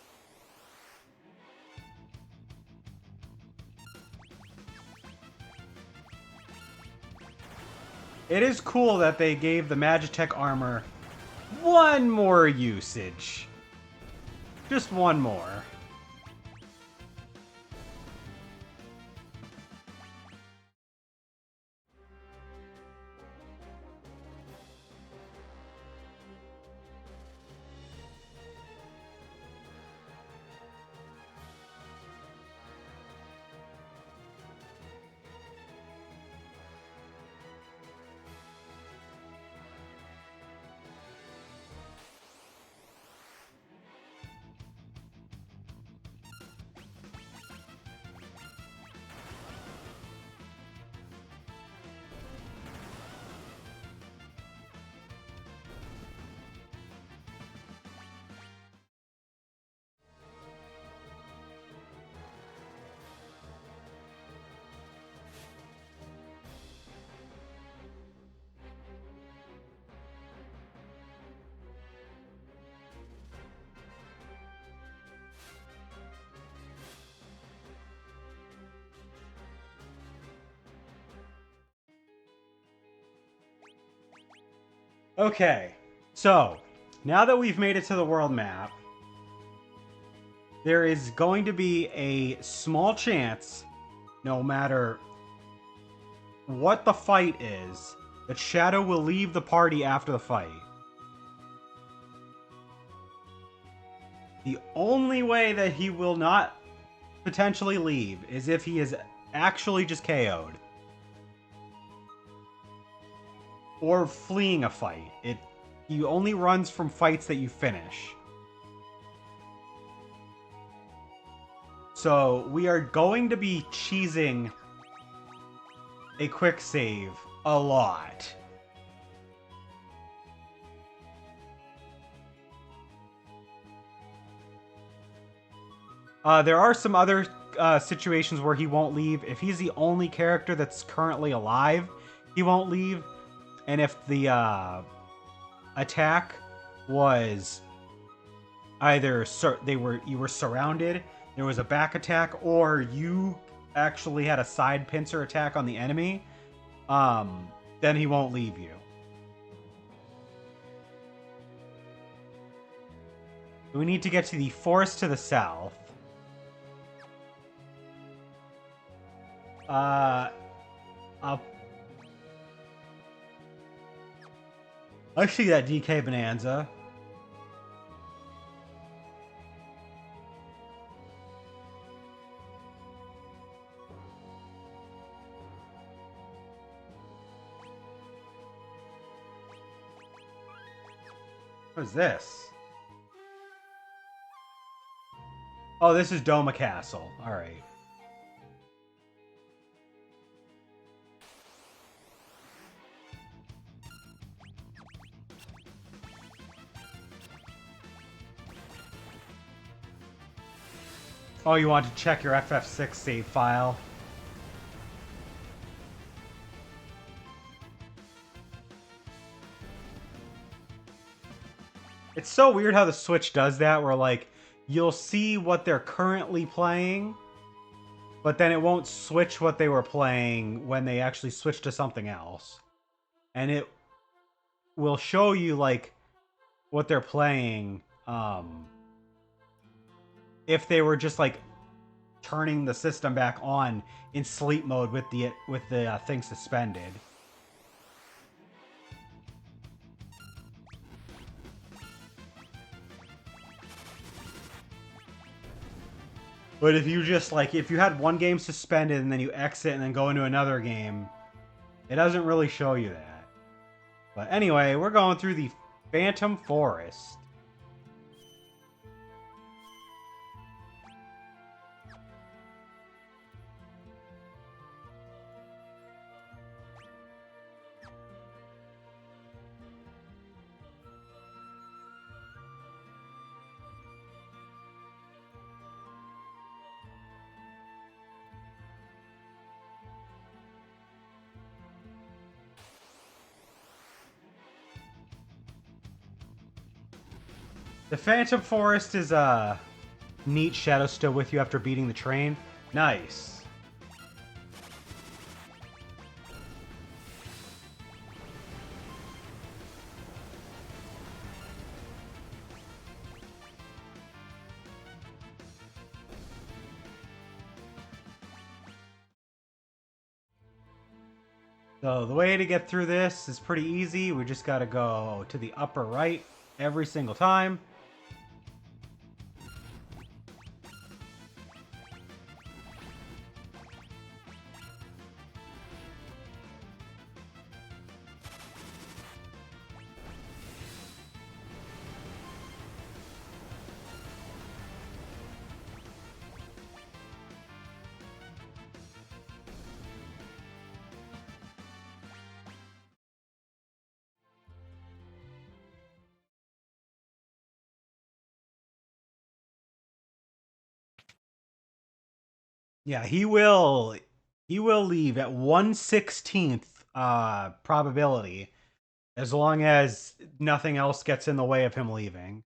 It is cool that they gave the Magitech armor one more usage. Just one more. Okay, so now that we've made it to the world map, there is going to be a small chance, no matter what the fight is, that Shadow will leave the party after the fight. The only way that he will not potentially leave is if he is actually just KO'd. Or fleeing a fight. He only runs from fights that you finish. So we are going to be cheesing a quick save a lot. There are some other situations where he won't leave. If he's the only character that's currently alive, he won't leave. And if the attack was either you were surrounded, there was a back attack, or you actually had a side pincer attack on the enemy, then he won't leave you. We need to get to the forest to the south. I see that DK Bonanza. What is this? Oh, this is Doma Castle. Alright. Oh, you want to check your FF6 save file? It's so weird how the Switch does that, where, like, you'll see what they're currently playing, but then it won't switch what they were playing when they actually switch to something else. And it will show you, like, what they're playing, if they were just, like, turning the system back on in sleep mode with the thing suspended. But if you just, like, if you had one game suspended and then you exit and then go into another game, it doesn't really show you that. But anyway, we're going through the Phantom Forest. The Phantom Forest is a neat shadow still with you after beating the train. Nice. So the way to get through this is pretty easy. We just got to go to the upper right every single time. Yeah, he will leave at 1/16th probability as long as nothing else gets in the way of him leaving.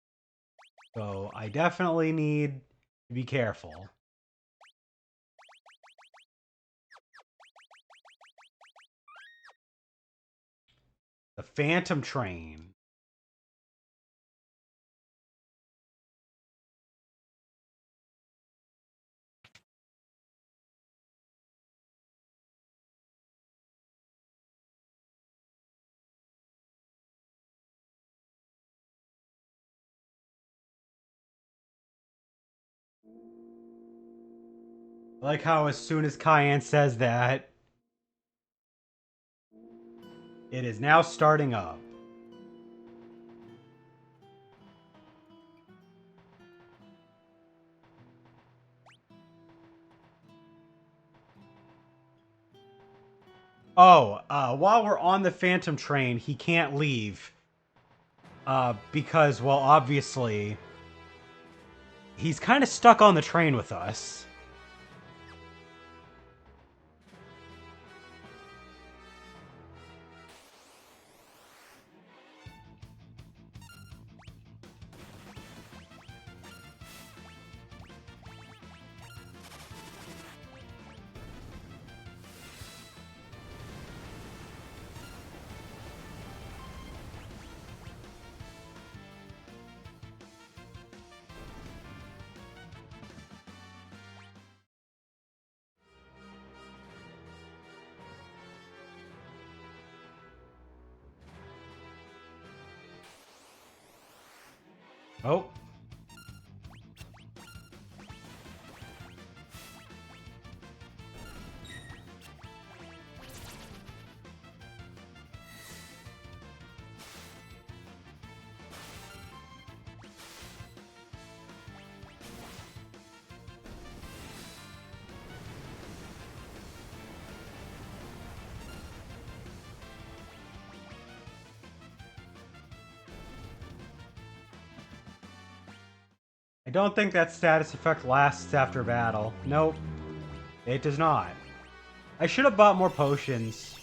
So I definitely need to be careful. The Phantom Train. I like how as soon as Cayenne says that, it is now starting up. Oh, while we're on the Phantom Train, he can't leave. Because, well, obviously, he's kind of stuck on the train with us. Oh. I don't think that status effect lasts after battle. Nope, it does not. I should have bought more potions.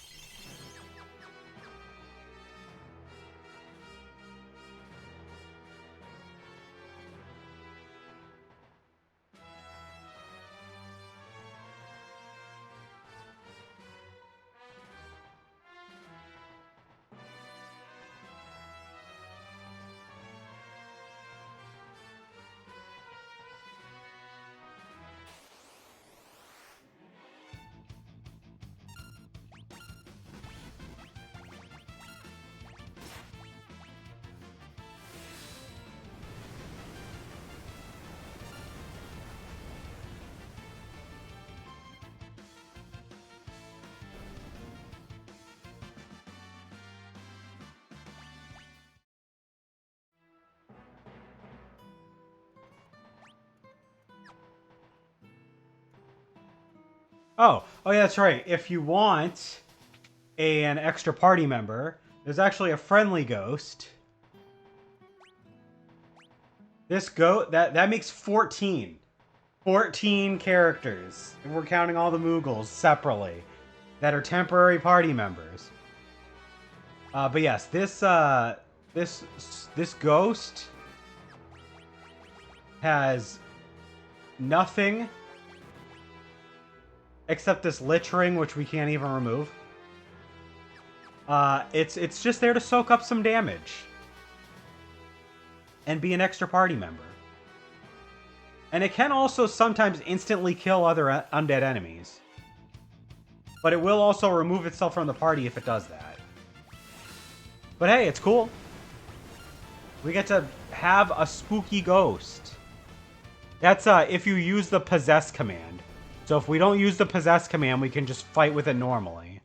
Oh yeah, that's right. If you want an extra party member, there's actually a friendly ghost. This that makes 14. 14 characters. And we're counting all the Moogles separately that are temporary party members. But yes, this ghost has nothing except this Lich Ring, which we can't even remove. It's just there to soak up some damage and be an extra party member. And it can also sometimes instantly kill other undead enemies. But it will also remove itself from the party if it does that. But hey, it's cool. We get to have a spooky ghost. That's if you use the possess command. So if we don't use the possess command, we can just fight with it normally.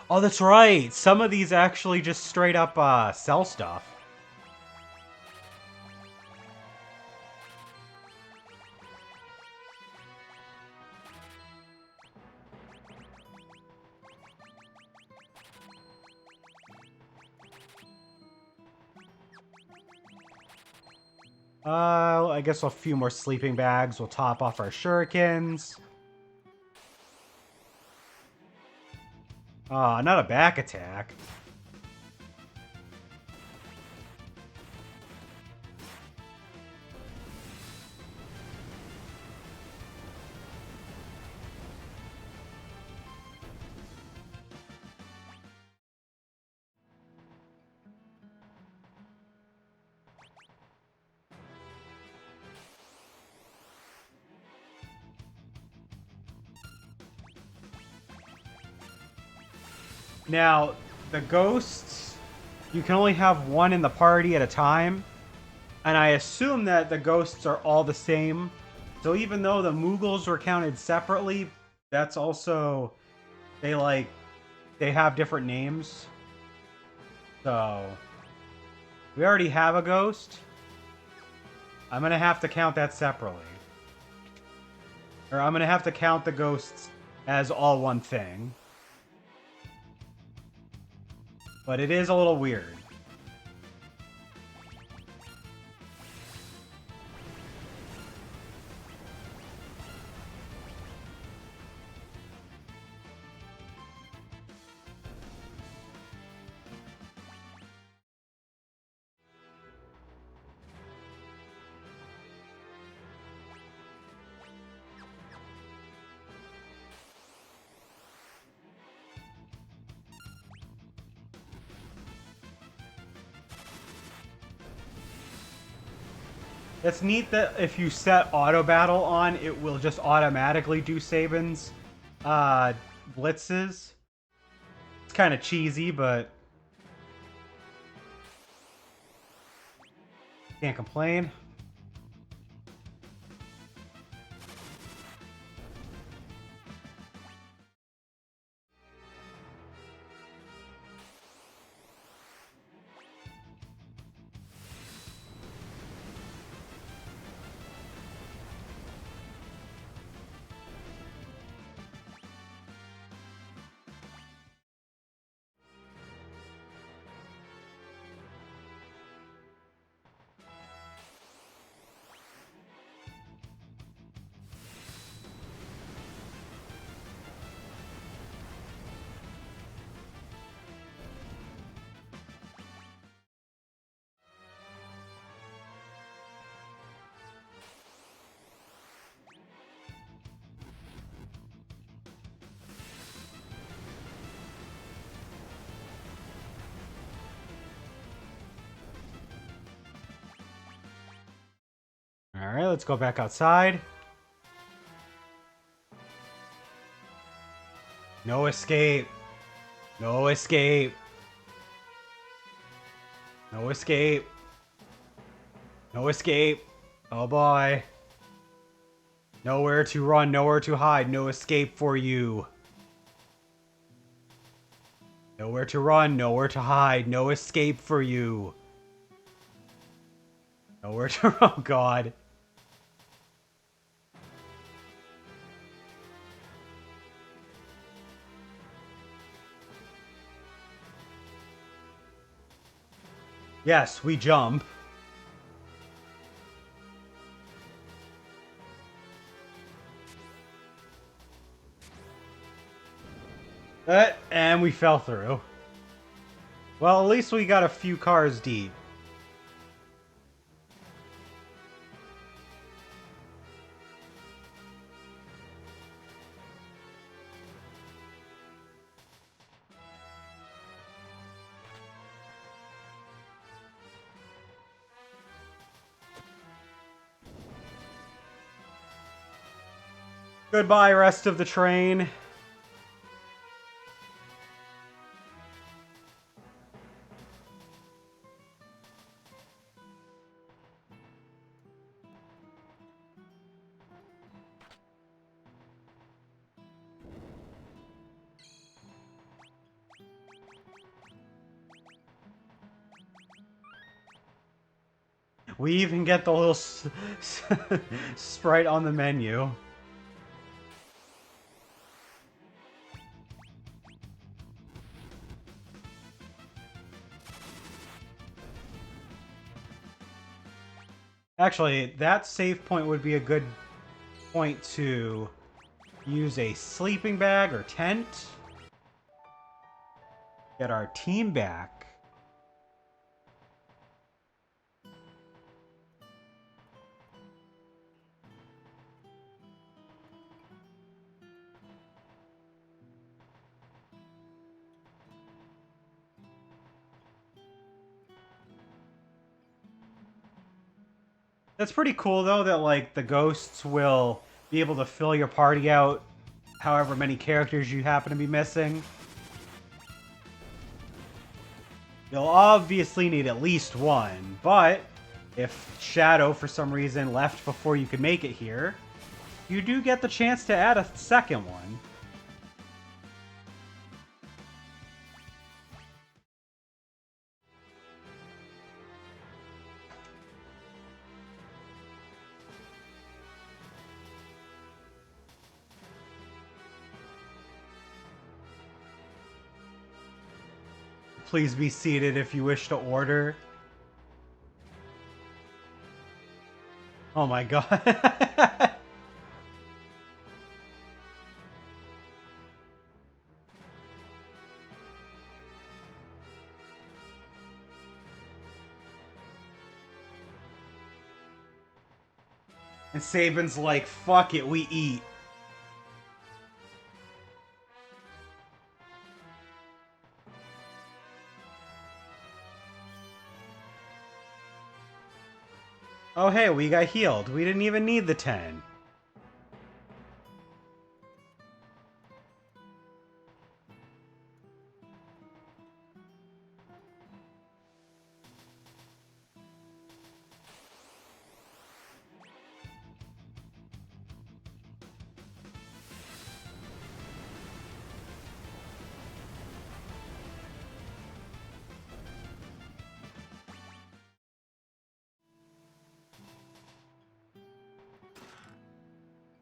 Oh, that's right. Some of these actually just straight up sell stuff. I guess a few more sleeping bags will top off our shurikens. Not a back attack. Now, the ghosts, you can only have one in the party at a time. And I assume that the ghosts are all the same. So even though the Moogles were counted separately, that's also... They have different names. So... We already have a ghost. I'm going to have to count that separately. Or I'm going to have to count the ghosts as all one thing. But it is a little weird. It's neat that if you set auto battle on, it will just automatically do Sabin's blitzes. It's kind of cheesy, but can't complain. Alright, let's go back outside. No escape. No escape. No escape. No escape. Oh boy. Nowhere to run, nowhere to hide, no escape for you. Nowhere to run, nowhere to hide, no escape for you. Nowhere to... Oh god. Yes, we jump. And we fell through. Well, at least we got a few cars deep. Goodbye, rest of the train. We even get the little sprite on the menu. Actually, that save point would be a good point to use a sleeping bag or tent. Get our team back. That's pretty cool, though, that, like, the ghosts will be able to fill your party out however many characters you happen to be missing. You'll obviously need at least one, but if Shadow, for some reason, left before you could make it here, you do get the chance to add a second one. Please be seated if you wish to order. Oh my god. And Saban's like, fuck it, we eat. Oh hey, we got healed. We didn't even need the 10.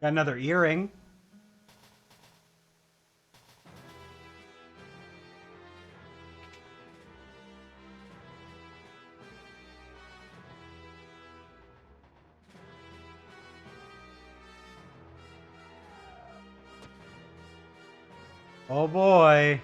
Got another earring. Oh boy.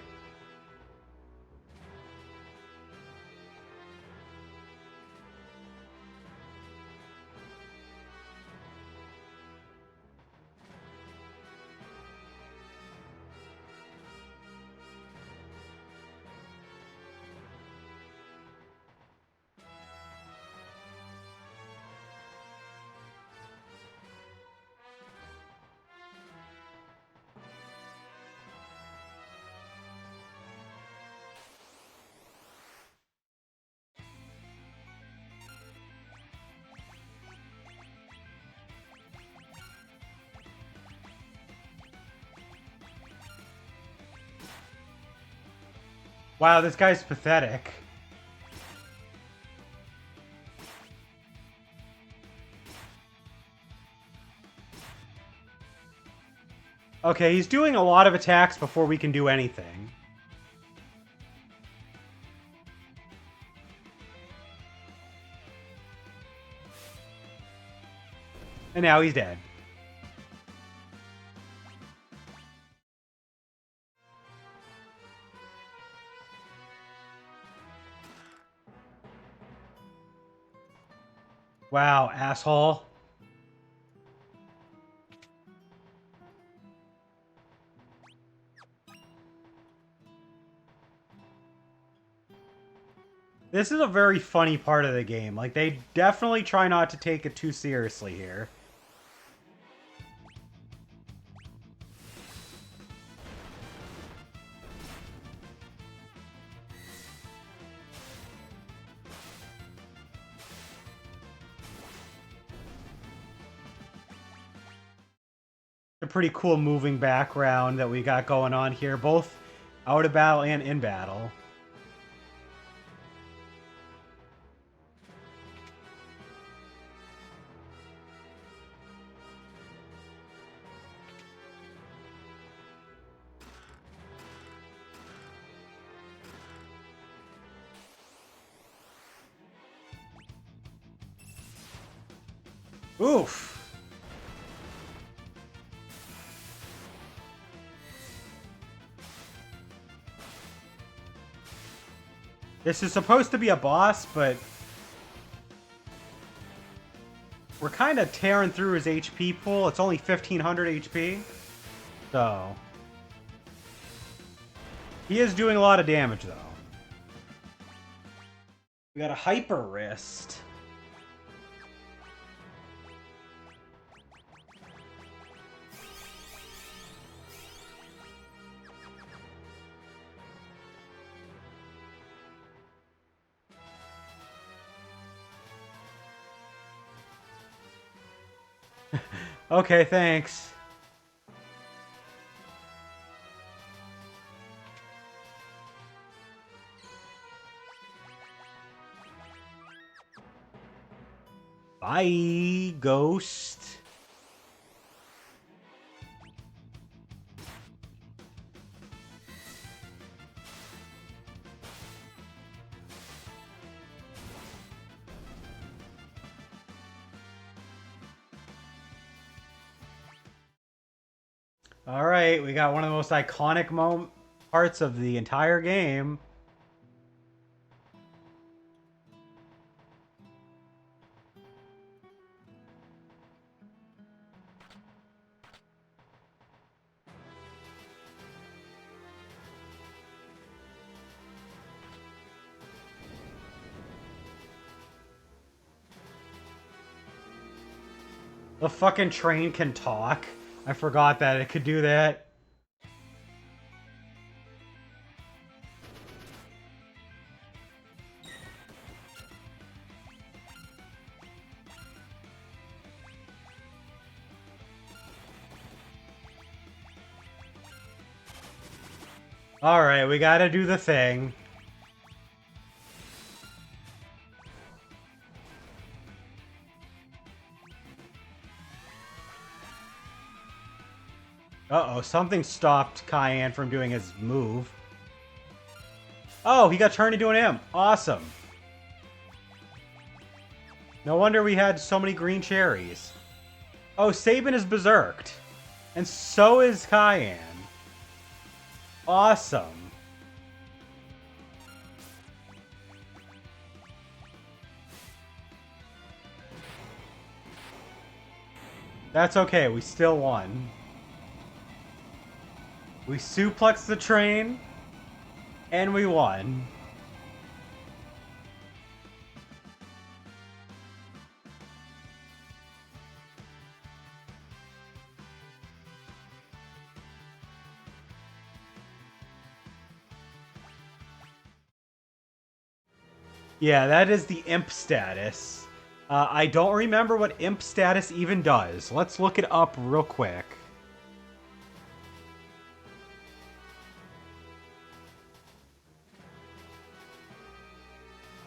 Wow, this guy's pathetic. Okay, he's doing a lot of attacks before we can do anything. And now he's dead. Wow, asshole. This is a very funny part of the game. Like, they definitely try not to take it too seriously here. A pretty cool moving background that we got going on here, both out of battle and in battle. Oof. This is supposed to be a boss, but we're kind of tearing through his HP pool. It's only 1500 HP. So he is doing a lot of damage, though. We got a hyper wrist. Okay, thanks. Bye, ghost. All right, we got one of the most iconic parts of the entire game. The fucking train can talk. I forgot that it could do that. Alright, we gotta do the thing. Uh-oh, something stopped Cayenne from doing his move. Oh, he got turned into an imp. Awesome. No wonder we had so many green cherries. Oh, Sabin is berserked. And so is Cayenne. Awesome. That's okay, we still won. We suplexed the train, and we won. Yeah, that is the imp status. I don't remember what imp status even does. Let's look it up real quick.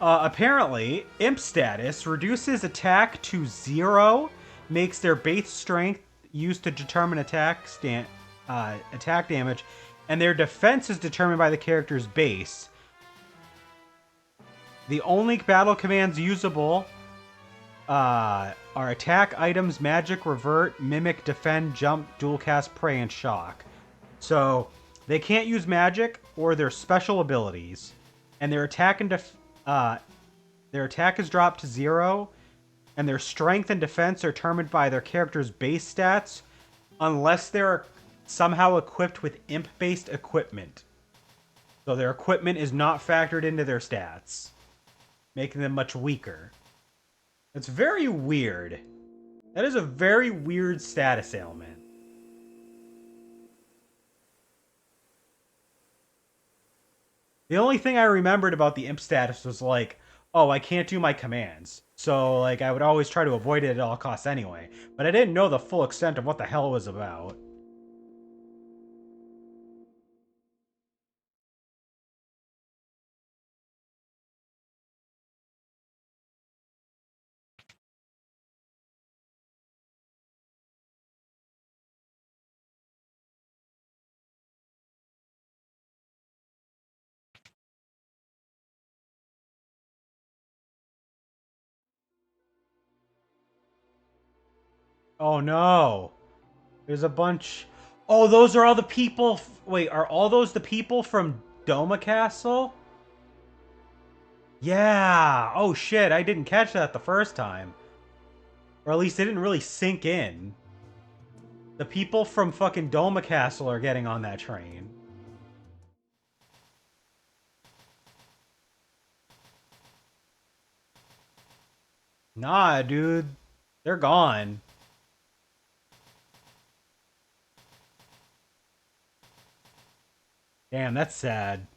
Apparently, imp status reduces attack to 0, makes their base strength used to determine attack damage, and their defense is determined by the character's base. The only battle commands usable are attack, items, magic, revert, mimic, defend, jump, dual cast, pray, and shock. So they can't use magic or their special abilities, and their attack is dropped to 0. and their strength and defense are determined by their character's base stats, unless they're somehow equipped with imp-based equipment. So their equipment is not factored into their stats, making them much weaker. It's very weird. That is a very weird status ailment. The only thing I remembered about the imp status was like, oh, I can't do my commands. So, like, I would always try to avoid it at all costs anyway. But I didn't know the full extent of what the hell it was about. Oh no. There's a bunch... Oh, those are all the people... Wait, are all those the people from Doma Castle? Yeah! Oh shit, I didn't catch that the first time. Or at least it didn't really sink in. The people from fucking Doma Castle are getting on that train. Nah, dude. They're gone. Damn, that's sad.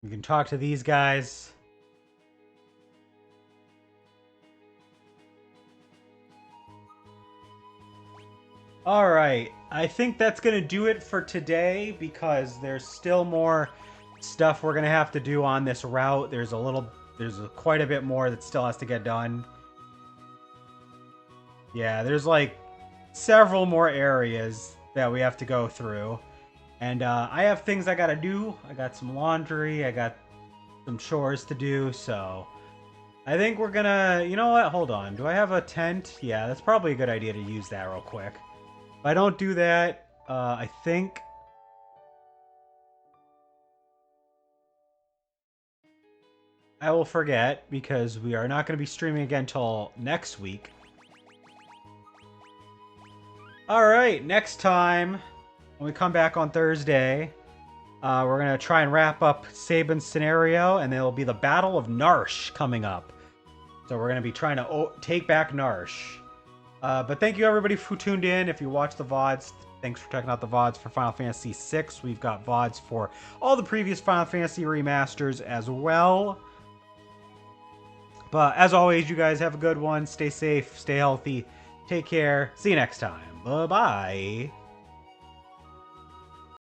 You can talk to these guys. Alright, I think that's going to do it for today because there's still more stuff we're going to have to do on this route. There's quite a bit more that still has to get done. Yeah, there's like several more areas that we have to go through. And I have things I gotta do. I got some laundry, I got some chores to do, so I think we're gonna... You know what? Hold on. Do I have a tent? Yeah, that's probably a good idea to use that real quick. If I don't do that, I think... I will forget, because we are not going to be streaming again until next week. Alright, next time, when we come back on Thursday, we're going to try and wrap up Sabin's scenario, and there'll be the Battle of Narsh coming up. So we're going to be trying to take back Narsh. But thank you everybody who tuned in. If you watched the VODs, thanks for checking out the VODs for Final Fantasy VI. We've got VODs for all the previous Final Fantasy remasters as well. But as always, you guys have a good one. Stay safe, stay healthy, take care. See you next time. Bye-bye.